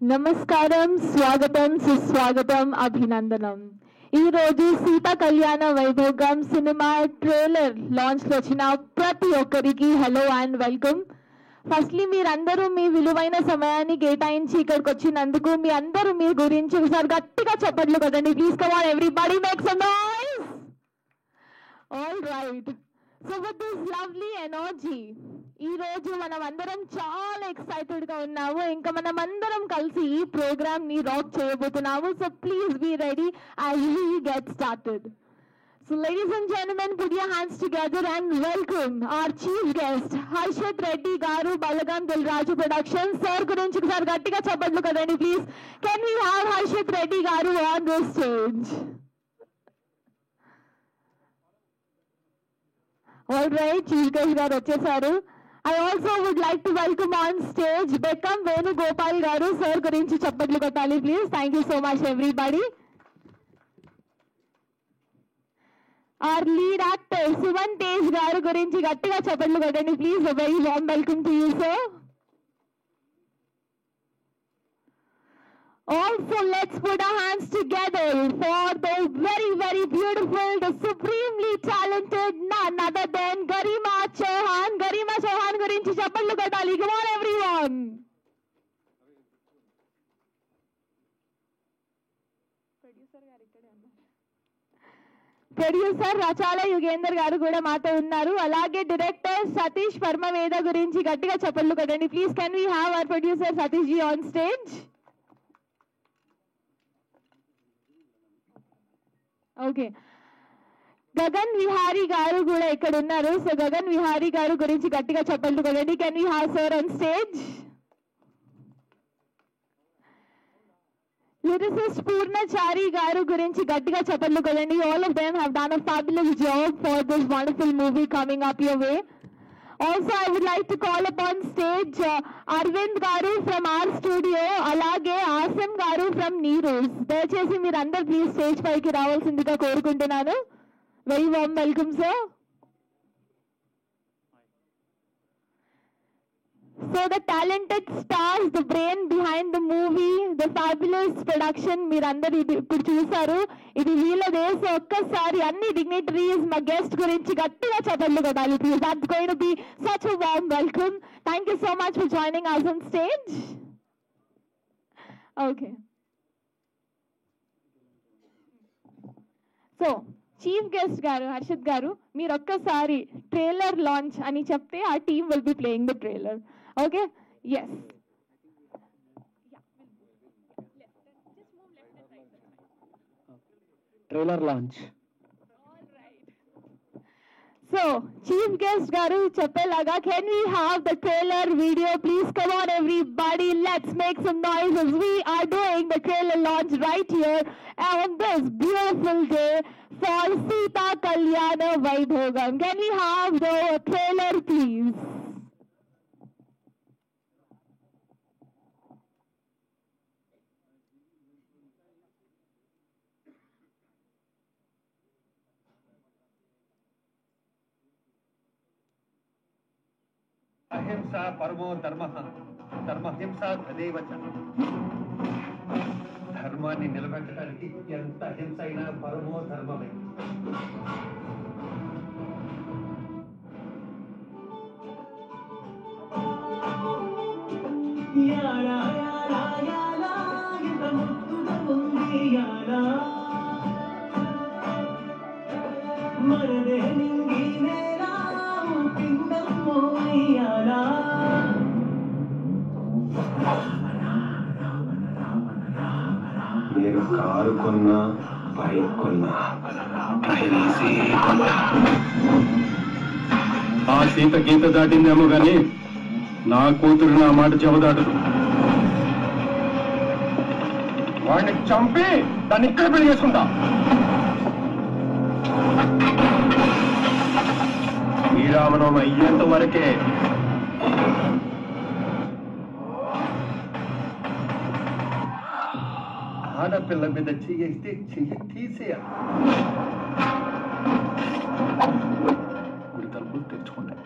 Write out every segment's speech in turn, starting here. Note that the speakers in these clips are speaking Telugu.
నమస్కారం, స్వాగతం, సుస్వాగతం, అభినందనం. ఈ రోజు సీతా కళ్యాణ వైభోగం సినిమా ట్రైలర్ లాంచ్ లో వచ్చిన ప్రతి ఒక్కరికి హలో అండ్ వెల్కమ్. ఫస్ట్లీ మీరందరూ మీ విలువైన సమయాన్ని కేటాయించి ఇక్కడికి వచ్చినందుకు మీ అందరూ మీ గురించి ఒకసారి గట్టిగా చెప్పట్లు కదండి. Please come on everybody, make some noise. All right, so with this lovely energy ఈ రోజు మనం అందరం చాలా ఎక్సైటెడ్ గా ఉన్నాము. ఇంకా మనం అందరం కలిసి ఈ ప్రోగ్రామ్ ని రాక్ చేయబోతున్నాము. So please be ready as we get started. So ladies and gentlemen, put your hands together and welcome our chief guest Harshit Reddy garu, Balagam Dilraju Productions. Sir gurinchi ఒకసారి గట్టిగా చెప్పట్లు కదండి please. Can we have Harshit Reddy garu on the stage? All right, chief guest garu వచ్చేసారు. I also would like to welcome on stage Beckham Venugopal garu. Sir gurinchi cheppatlu kottali please. Thank you so much everybody. Our lead actor Suman Tej garu gurinchi gattiga cheppatlu kottandi please. A very warm welcome to you sir. Also, let's put our hands together for the very, very beautiful, the supremely talented, none other than Garima Chauhan. Garima Chauhan gurinchi cheppallu kottali. Come on, everyone. Producer Rachala Yugender గారు కూడా మాతో ఉన్నారు. అలాగే డైరెక్టర్ సతీష్ పరమవేద గురించి గట్టిగా చెప్పళ్ళు కదండి please. Can we have our producer Satish ji on stage? Okay, Gagan Vihari గారు కూడా ఇక్కడ ఉన్నారు. సో గగన్ విహారీ గారు గురించి గట్టిగా చెప్పండి కదండి. Can you have sir on stage? Lyricist Purnachari గారు గురించి గట్టిగా చెప్పండి కదండి. All of them have done a fabulous job for this wonderful movie coming up your way. Also, I would like to call upon stage Arvind garu from our studio, alage Asim garu from Neerus. దయచేసి మీరు అందరూ ప్లీజ్ స్టేజ్ పైకి రావాల్సిందిగా కోరుకుంటున్నాను. Very warm welcome sir. So the talented stars, the brain behind the movie, the fabulous production మీరందరూ ఇప్పుడు చూసారు. ఇది వీళ్ళదే. సో ఒక్కసారి అన్ని డిగ్నిటరీస్ మా గెస్ట్ గురించి గట్టిగా చెప్పండి కొట్టాలి please. That's going to be such a warm welcome. Thank you so much for joining us on stage. Okay. So chief guest గారు హర్షిత్ గారు, మీరు ఒక్కసారి ట్రైలర్ లాంచ్ అని చెప్తే ఆ team will be playing the trailer. Okay, yes. Trailer launch. So chief guest గారు చెప్పేలాగా can we have the trailer video please? Come on everybody, let's make some noise as we are doing the trailer launch right here on this beautiful day for Sita Kalyana Vaibhogam. Can we have the trailer please? అహింసా పరమో ధర్మః ధర్మహింసా తదేవ చ. ధర్మాన్ని నిలబెట్టడానికి ఎంత హింస అయినా పరమో ధర్మమే. యాలా యాలా యాలా ఇంత ముద్దుగా ఉంది యాలా, మనదే నింగి నేలా పిండం మోయాలా. నేను కారు కొన్నా, బైక్ కొన్నా, ప్రైవసీ కొన్నా. ఆ సీత గీత దాటిందేమో గాని నా కూతురు నా మాట చెవదాటదు. వాడిని చంపి దాన్ని ఇక్కడ పెళ్లి చేసుకుంటా. శ్రీరామనవమి అయ్యేంత వరకే. ఆడపిల్ల మీద చెయ్యేస్తే చెయ్యి తీసేయాలి. గుడి తలుపులు తెరుచుకుంటాయి.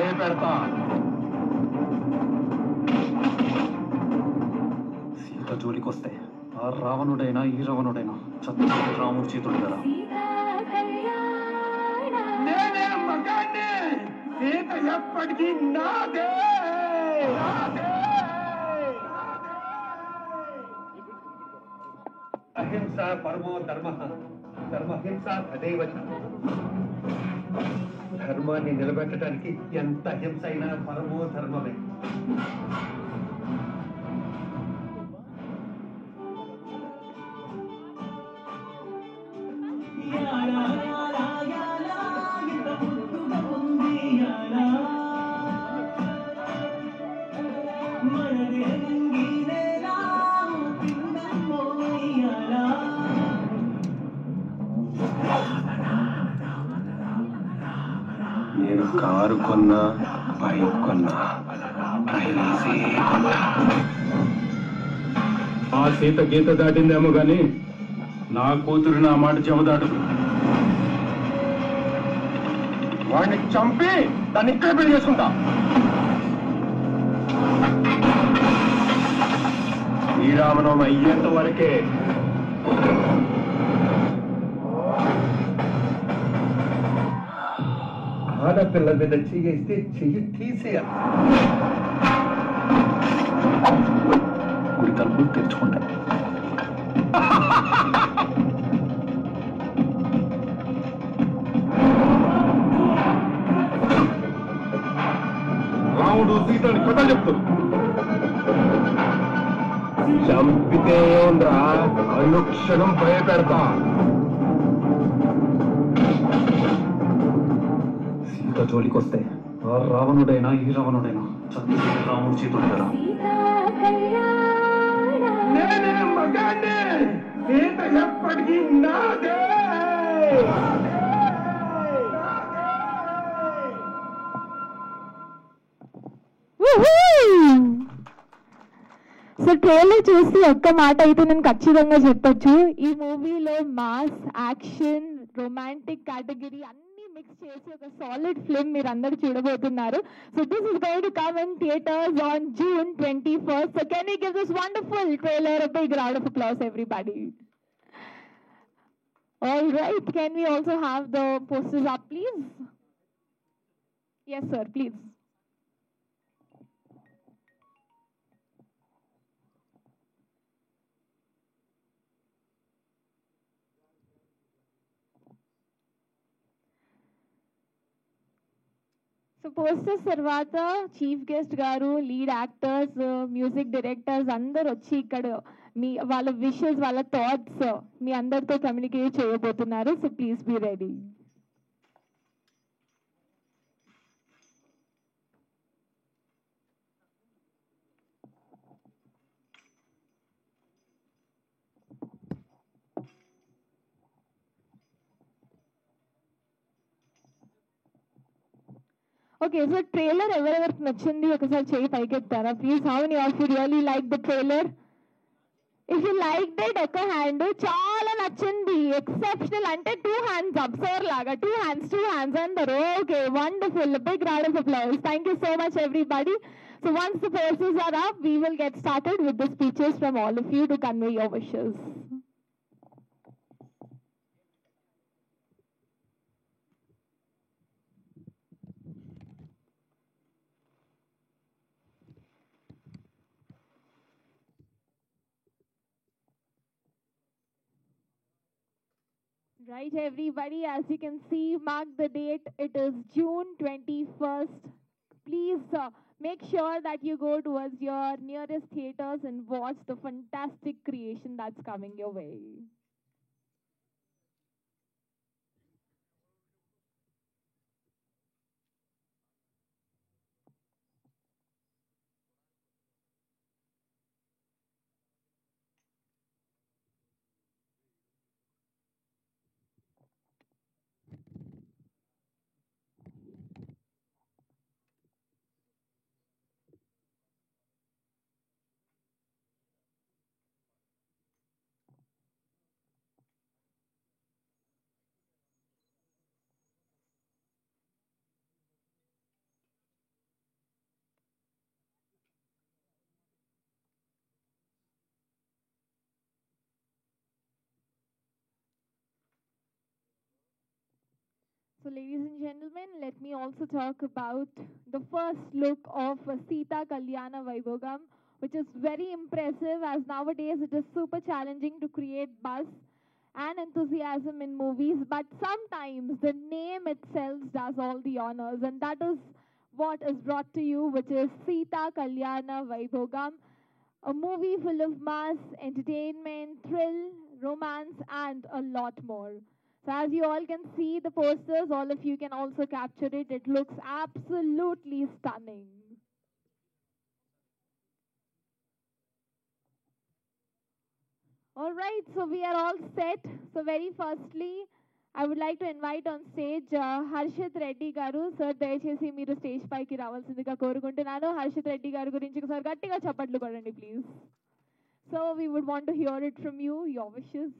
భయపెడతా. సీత జోలికొస్తే ఆ రావణుడైనా ఈ రావణుడైనా చంద్రబాబు రాముడు చేతుడు కదా. నేనే మగాన్ని, సీత ఎప్పటికీ నాదే. అహింస పరమో ధర్మ, ధర్మహింస తదేవ చ. ధర్మాన్ని నిలబెట్టడానికి ఎంత హింస అయినా పరమో ధర్మమే. యాలా యాలా యాలా ఇంత ముద్దుగా ఉంది యాలా మనదే నింగినేలా పిండమ్మో యాలా నేను కారు కొన్నా, బైక్ కొన్నా, రైలేసి కొన్నా. ఆ సీత గీత దాటిందేమో గాని నా కూతురు నా మాట చెమదాటదు. వాడిని చంపి దాన్ని ఇక్కడే పెళ్లి చేసుకుంటా. శ్రీరామనవమి అయ్యేంత వరకే. ఆడపిల్ల మీద చెయ్యేస్తే చెయ్యి తీసేయాలి. గుడి తలుపులు తెరుచుకుంటాయి. రాముడు సీతని కథ చెప్తూ చంపితే ఉందా అనుక్షణం భయపెడతా. సీత జోలికొస్తే ఆ రావణుడైనా ఈ రావణుడైనా చంద్రబాబు రాముడు చేతుడు కదా. నేనే మగాన్ని, సీత ఎప్పటికీ నాదే. సో ట్రైలర్ చూసి ఒక్క మాట అయితే నేను ఖచ్చితంగా చెప్పొచ్చు, ఈ మూవీలో మాస్, యాక్షన్, రొమాంటిక్ కేటగిరీ అన్ని మిక్స్ చేసి ఒక సాలిడ్ ఫిల్మ్ మీరు అందరు చూడబోతున్నారు. So this is going to come in theatres on June 21st. So can we give this wonderful trailer a big round of applause, everybody? All right, can we also have the posters up, please? Yes, sir, please. So posters తర్వాత చీఫ్ గెస్ట్ గారు, లీడ్ యాక్టర్స్, మ్యూజిక్ డైరెక్టర్స్ అందరు వచ్చి ఇక్కడ మీ వాళ్ళ విషెస్, వాళ్ళ థాట్స్ మీ అందరితో కమ్యూనికేట్ చేయబోతున్నారు. So please be ready. Okay, so trailer ఎవరెవరికి నచ్చింది ఒకసారి చేయి పైకెత్తారా please? How many of you really like the trailer? If you like that ఒక హ్యాండ్. చాలా నచ్చింది, ఎక్సెప్షనల్ అంటే 2 hands up సార్ లాగా 2 hands అందరు. Okay, wonderful, big round of applause. Thank you so much everybody. So once the posters are up, we will get started with the speeches from all of you to convey your wishes. Right, everybody, as you can see, mark the date. It is June 21st. Please make sure that you go towards your nearest theaters and watch the fantastic creation that's coming your way. So, ladies and gentlemen, let me also talk about the first look of Sita Kalyana Vaibhogam, which is very impressive as nowadays it is super challenging to create buzz and enthusiasm in movies, but sometimes the name itself does all the honors, and that is what is brought to you, which is Sita Kalyana Vaibhogam, a movie full of mass, entertainment, thrill, romance, and a lot more. So as you all can see the posters, all of you can also capture it. It looks absolutely stunning. All right, so we are all set. So very firstly, I would like to invite on stage Harshit Reddy garu. Sir, దయచేసి మీరు స్టేజ్ పైకి రావాల్సిందిగా కోరుకుంటున్నాను. హర్షిత్ రెడ్డి గారి గురించి ఒకసారి గట్టిగా చప్పట్లు కొడండి please. So we would want to hear it from you, your wishes.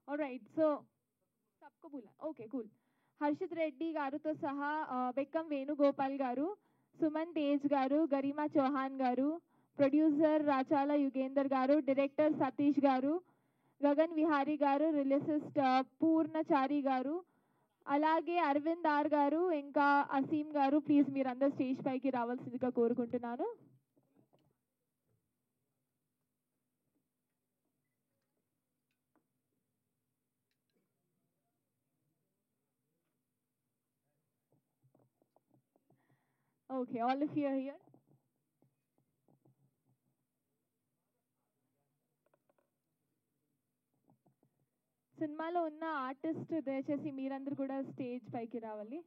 All right, so सबको बोला. Okay, cool. హర్షిత్ రెడ్డి గారితో సహా బెక్కం వేణుగోపాల్ గారు, సుమన్ తేజ్ గారు, గరిమా చౌహాన్ గారు, ప్రొడ్యూసర్ రాచాల యుగేందర్ గారు, డైరెక్టర్ సతీష్ గారు, గగన్ విహారీ గారు, రిలీసిస్ట్ పూర్ణచారి గారు, అలాగే అరవింద్ ఆర్ గారు, ఇంకా అసీం గారు, ప్లీజ్ మీరందరూ స్టేజ్ పైకి రావాల్సిందిగా కోరుకుంటున్నాను. Okay, all of you are here. సినిమాలో ఉన్న ఆర్టిస్ట్ దయచేసి మీరందరూ కూడా స్టేజ్ పైకి రావాలి.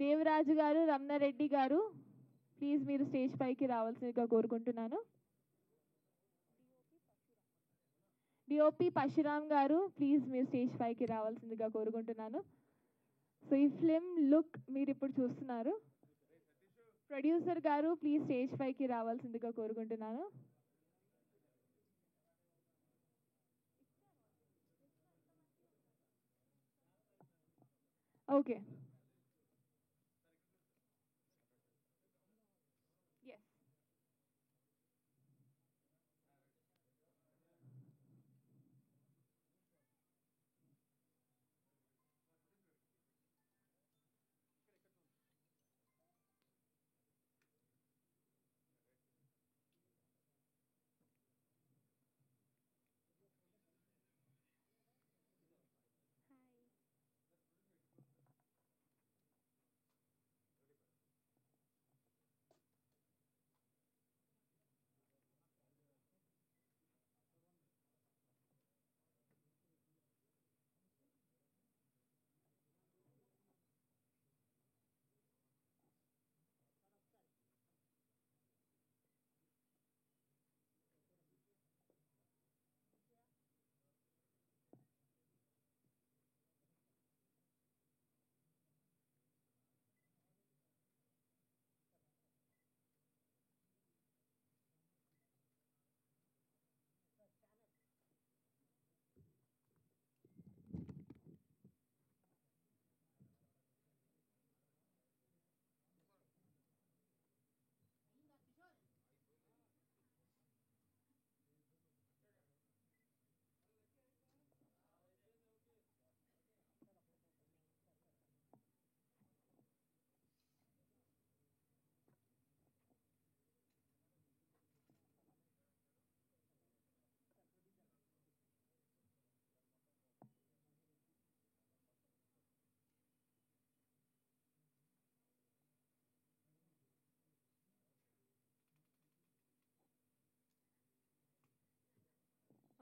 దేవరాజు గారు, రమణారెడ్డి గారు, ప్లీజ్ మీరు స్టేజ్ పైకి రావాల్సిందిగా కోరుకుంటున్నాను. డిఓపి పశురామ్ గారు, ప్లీజ్ మీరు స్టేజ్ పైకి రావాల్సిందిగా కోరుకుంటున్నాను. సో ఈ ఫిల్మ్ లుక్ మీరు ఇప్పుడు చూస్తున్నారు. ప్రొడ్యూసర్ గారు, ప్లీజ్ స్టేజ్ పైకి రావాల్సిందిగా కోరుకుంటున్నాను. Okay, yes.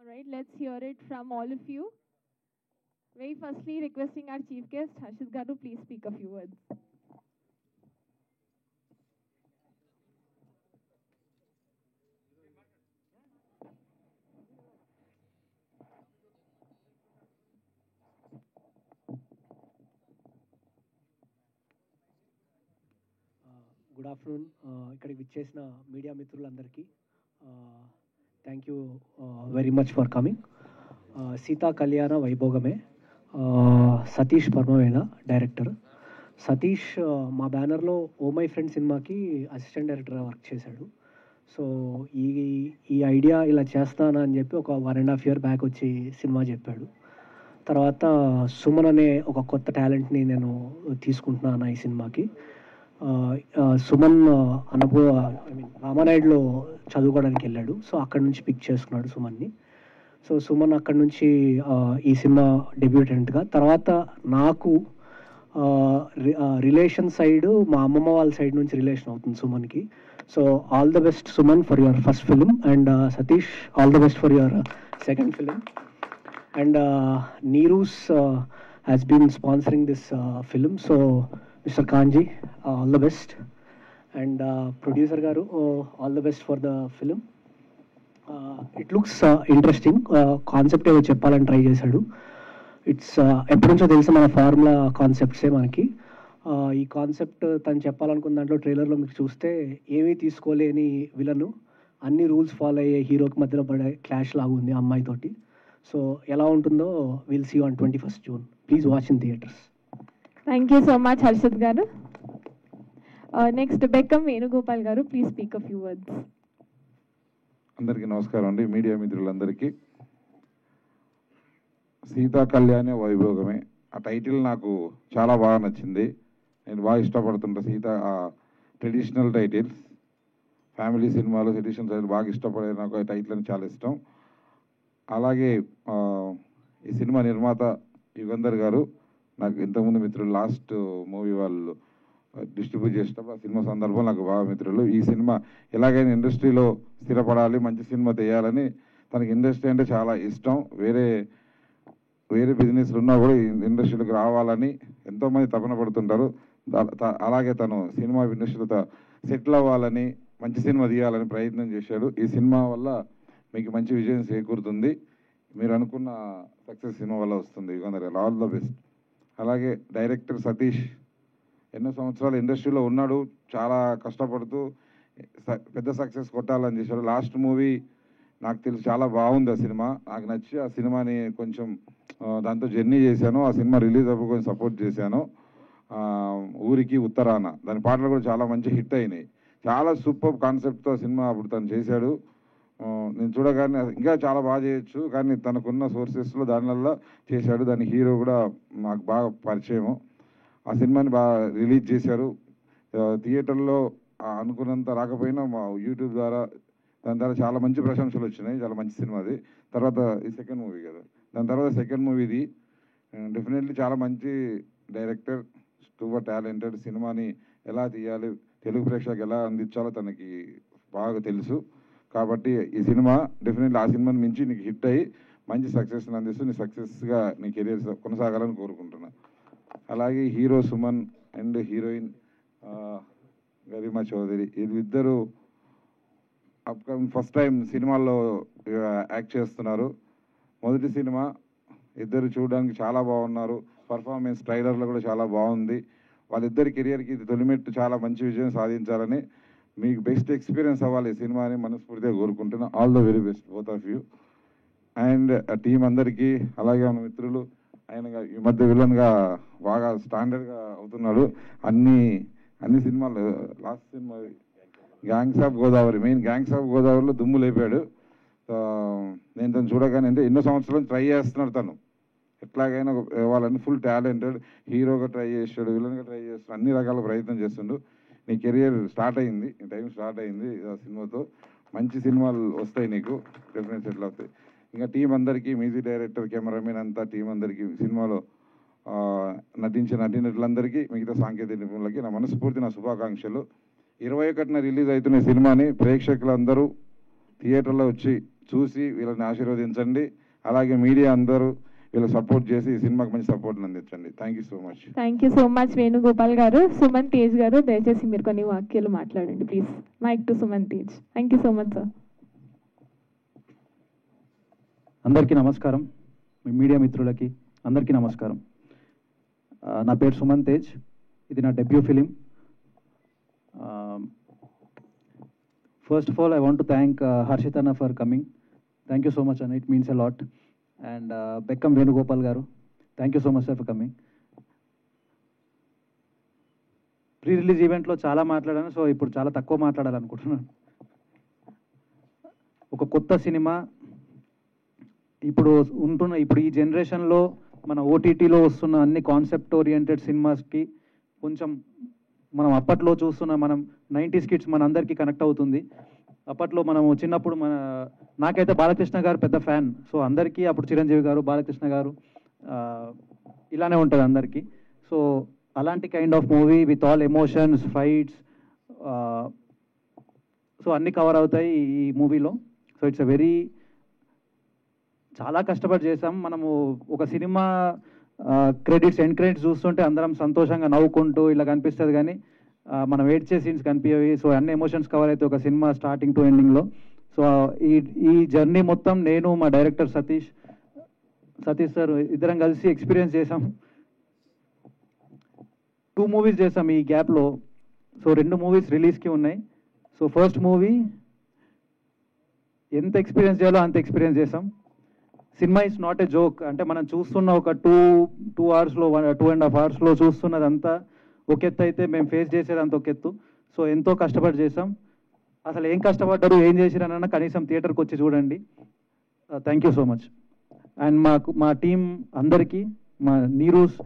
All right, let's hear it from all of you. Very firstly, requesting our chief guest, Harshit Garu, please speak a few words. Good afternoon. ఇక్కడికి విచ్చేసిన మీడియా మిత్రులందరికీ thank you very much for coming. Sita కళ్యాణ వైభోగమే, సతీష్ పర్మవేద డైరెక్టర్. సతీష్ మా బ్యానర్లో ఓ మై ఫ్రెండ్ సినిమాకి అసిస్టెంట్ డైరెక్టర్గా వర్క్ చేశాడు. సో ఈ ఐడియా ఇలా చేస్తానా అని చెప్పి ఒక 1.5 year బ్యాక్ వచ్చి సినిమా చెప్పాడు. తర్వాత సుమన్ అనే ఒక కొత్త టాలెంట్ని నేను తీసుకుంటున్నాను ఈ సినిమాకి. సుమన్ రామానాయుడులో చదువుకోవడానికి వెళ్ళాడు. సో అక్కడ నుంచి పిక్ చేసుకున్నాడు సుమన్ని. సో సుమన్ అక్కడ నుంచి ఈ సినిమా డెబ్యూటెంట్గా. తర్వాత నాకు రిలేషన్ సైడ్ మా అమ్మమ్మ వాళ్ళ సైడ్ నుంచి రిలేషన్ అవుతుంది సుమన్కి. So all the best Suman for your first film, and Satish all the best for your second film. And Neeru's has been sponsoring this film. So mister Kanji all the best. And producer గారు all the best for the film. It looks interesting. Concept ఏదో చెప్పాలని ట్రై చేశాడు. ఇట్స్ ఎప్పటి నుంచో తెలిసిన మన ఫార్ములా కాన్సెప్ట్సే మనకి. ఈ కాన్సెప్ట్ తను చెప్పాలనుకున్న దాంట్లో ట్రైలర్లో మీకు చూస్తే ఏమీ తీసుకోలేని విలను అన్ని రూల్స్ ఫాలో అయ్యే హీరోకి మధ్యలో పడే క్లాష్ లాగా ఉంది అమ్మాయితోటి. సో ఎలా ఉంటుందో will see on 21st June. Please watch in theatres. Thank you so much Harshad గారు. నెక్స్ట్ బెక్కం వేణుగోపాల్ గారు, please speak a few words. అందరికీ నమస్కారం అండి, మీడియా మిత్రులందరికీ. సీతా కళ్యాణ వైభోగమే ఆ టైటిల్ నాకు చాలా బాగా నచ్చింది. నేను బాగా ఇష్టపడుతుంటా ట్రెడిషనల్ టైటిల్స్, ఫ్యామిలీ సినిమాలు ట్రెడిషనల్ టైటిల్ బాగా ఇష్టపడే నాకు ఆ టైటిల్ అని చాలా ఇష్టం. అలాగే ఈ సినిమా నిర్మాత యుగంధర్ గారు నాకు ఇంతకుముందు మిత్రులు లాస్ట్ మూవీ వాళ్ళు డిస్ట్రిబ్యూట్ చేసేటప్పుడు ఆ సినిమా సందర్భం నాకు బాగా మిత్రులు. ఈ సినిమా ఎలాగైనా ఇండస్ట్రీలో స్థిరపడాలి, మంచి సినిమా తీయాలని, తనకి ఇండస్ట్రీ అంటే చాలా ఇష్టం. వేరే బిజినెస్లు ఉన్నా కూడా ఇండస్ట్రీలోకి రావాలని ఎంతోమంది తపన పడుతుంటారు. అలాగే తను సినిమా ఇండస్ట్రీలో సెటిల్ అవ్వాలని, మంచి సినిమా తీయాలని ప్రయత్నం చేశాడు. ఈ సినిమా వల్ల మీకు మంచి విజయం చేకూరుతుంది. మీరు అనుకున్న సక్సెస్ సినిమా వల్ల వస్తుంది. యుగంధర్ గారు ఆల్ ద బెస్ట్. అలాగే డైరెక్టర్ సతీష్ ఎన్నో సంవత్సరాలు ఇండస్ట్రీలో ఉన్నాడు, చాలా కష్టపడుతూ పెద్ద సక్సెస్ కొట్టాలని చేశాడు. లాస్ట్ మూవీ నాకు తెలిసి చాలా బాగుంది. ఆ సినిమా నాకు నచ్చి ఆ సినిమాని కొంచెం దాంతో జర్నీ చేశాను. ఆ సినిమా రిలీజ్ అప్పుడు కొంచెం సపోర్ట్ చేశాను. ఊరికి ఉత్తరాన దాని పాటలు కూడా చాలా మంచి హిట్ అయినాయి. చాలా సూపర్ కాన్సెప్ట్తో సినిమా అప్పుడు తను చేశాడు. నేను చూడగానే ఇంకా చాలా బాగా చేయొచ్చు, కానీ తనకున్న సోర్సెస్లో దానివల్ల చేశాడు. దాని హీరో కూడా నాకు బాగా పరిచయము. ఆ సినిమాని బాగా రిలీజ్ చేశారు. థియేటర్లో అనుకున్నంత రాకపోయినా మా యూట్యూబ్ ద్వారా దాని ద్వారా చాలా మంచి ప్రశంసలు వచ్చినాయి. చాలా మంచి సినిమా అది. తర్వాత ఈ సెకండ్ మూవీ కదా, దాని తర్వాత సెకండ్ మూవీది డెఫినెట్లీ చాలా మంచి డైరెక్టర్, సూపర్ టాలెంటెడ్. సినిమాని ఎలా తీయాలి, తెలుగు ప్రేక్షకులకు ఎలా అందించాలో తనకి బాగా తెలుసు. కాబట్టి ఈ సినిమా డెఫినెట్లీ ఆ సినిమాని మించి నీకు హిట్ అయ్యి మంచి సక్సెస్ని అందిస్తూ నీ సక్సెస్గా నీ కెరీర్ కొనసాగాలని కోరుకుంటున్నా. అలాగే hero Suman and heroine Garima Chaudhary, వీళ్ళిద్దరూ అప్కమింగ్ ఫస్ట్ టైం సినిమాల్లో యాక్ట్ చేస్తున్నారు. మొదటి సినిమా, ఇద్దరు చూడడానికి చాలా బాగున్నారు. పర్ఫార్మెన్స్ ట్రైలర్లో కూడా చాలా బాగుంది. వాళ్ళిద్దరి కెరియర్కి ఇది తొలిమెట్టు, చాలా మంచి విజయం సాధించాలని, మీకు బెస్ట్ ఎక్స్పీరియన్స్ అవ్వాలి ఈ సినిమా అని మనస్ఫూర్తిగా కోరుకుంటున్నా. All the very best both of you. And team అందరికీ, అలాగే మన మిత్రులు, ఆయన ఈ మధ్య విలన్గా బాగా స్టాండర్డ్గా అవుతున్నాడు. అన్ని సినిమాలు, last cinema gangs of Godavari, main gangs of గోదావరిలో దుమ్ము లేపాడు. నేను తను చూడగానే అంటే ఎన్నో సంవత్సరాలు ట్రై చేస్తున్నాడు తను, ఎట్లాగైనా వాళ్ళని ఫుల్ టాలెంటెడ్ హీరోగా ట్రై చేస్తాడు, విలన్గా ట్రై చేస్తాడు, అన్ని రకాల ప్రయత్నం చేస్తుండు. నీ కెరియర్ స్టార్ట్ అయింది, నీ టైం స్టార్ట్ అయింది ఆ సినిమాతో. మంచి సినిమాలు వస్తాయి నీకు, డెఫినెట్ సెటిల్ అవుతాయి. ఇంకా టీం అందరికీ, మ్యూజిక్ డైరెక్టర్, కెమెరామెన్ అంతా టీం అందరికీ, సినిమాలో నటించిన నటీనటులందరికీ, మిగతా సాంకేతిక నిపుణులకి నా మనస్ఫూర్తి నా శుభాకాంక్షలు. 21న రిలీజ్ అవుతున్న సినిమాని ప్రేక్షకులందరూ థియేటర్లో వచ్చి చూసి వీళ్ళని ఆశీర్వదించండి. అలాగే మీడియా అందరూ వీళ్ళకి సపోర్ట్ చేసి ఈ సినిమాకి మంచి సపోర్ట్ని అందించండి. Thank you so much. Thank you so much Venugopal గారు. సుమన్ తేజ్ గారు, దయచేసి మీరు కొన్ని వాక్యాలు మాట్లాడండి please. Mike to Suman Tej. Thank you so much sir. అందరికీ నమస్కారం. మీ మీడియా మిత్రులకి అందరికీ నమస్కారం. నా పేరు సుమన్ తేజ్. ఇది నా debut film. First of all I want to thank Harshith అన్న for coming. Thank you so much అన్న, it means a lot. And Bekkam Venugopal గారు, thank you so much sir for coming. Pre release ఈవెంట్లో చాలా మాట్లాడాను, సో ఇప్పుడు చాలా తక్కువ మాట్లాడాలనుకుంటున్నాను. ఒక కొత్త సినిమా ఇప్పుడు ఈ జనరేషన్లో మన ఓటీటీలో వస్తున్న అన్ని కాన్సెప్ట్ ఓరియంటెడ్ సినిమాస్కి కొంచెం మనం అప్పట్లో చూస్తున్న మనం 90s కిడ్స్ మన అందరికీ కనెక్ట్ అవుతుంది. అప్పట్లో మనం చిన్నప్పుడు నాకైతే బాలకృష్ణ గారు పెద్ద ఫ్యాన్. సో అందరికీ అప్పుడు చిరంజీవి గారు, బాలకృష్ణ గారు ఇలానే ఉంటుంది అందరికీ. సో అలాంటి kind of movie with all emotions, fights, so అన్నీ కవర్ అవుతాయి ఈ మూవీలో. సో ఇట్స్ చాలా కష్టపడి చేసాం మనము. ఒక సినిమా ఎండ్ క్రెడిట్స్ చూస్తుంటే అందరం సంతోషంగా నవ్వుకుంటూ ఇలా కనిపిస్తుంది, కానీ మనం ఏడ్చే సీన్స్ కనిపించేవి. సో అన్ని ఎమోషన్స్ కవర్ అయితే ఒక సినిమా స్టార్టింగ్ టు ఎండింగ్లో. సో ఈ జర్నీ మొత్తం నేను, మా డైరెక్టర్ సతీష్ సార్ ఇద్దరం కలిసి ఎక్స్పీరియన్స్ చేసాం. 2 మూవీస్ చేసాం ఈ గ్యాప్లో. సో 2 మూవీస్ రిలీజ్కి ఉన్నాయి. సో ఫస్ట్ మూవీ ఎంత ఎక్స్పీరియన్స్ చేయాలో అంత ఎక్స్పీరియన్స్ చేసాం. Cinema is not a joke. అంటే మనం చూస్తున్న ఒక 2 అవర్స్లో 2.5 అవర్స్లో చూస్తున్నదంతా ఒక ఎత్తు అయితే మేము ఫేస్ చేసేది అంత ఒక ఎత్తు. సో ఎంతో కష్టపడి చేసాం. అసలు ఏం కష్టపడ్డారు, ఏం చేసిరన్న కనీసం థియేటర్కి వచ్చి చూడండి. Thank you so much. And మా టీం అందరికీ, మా నీరూస్,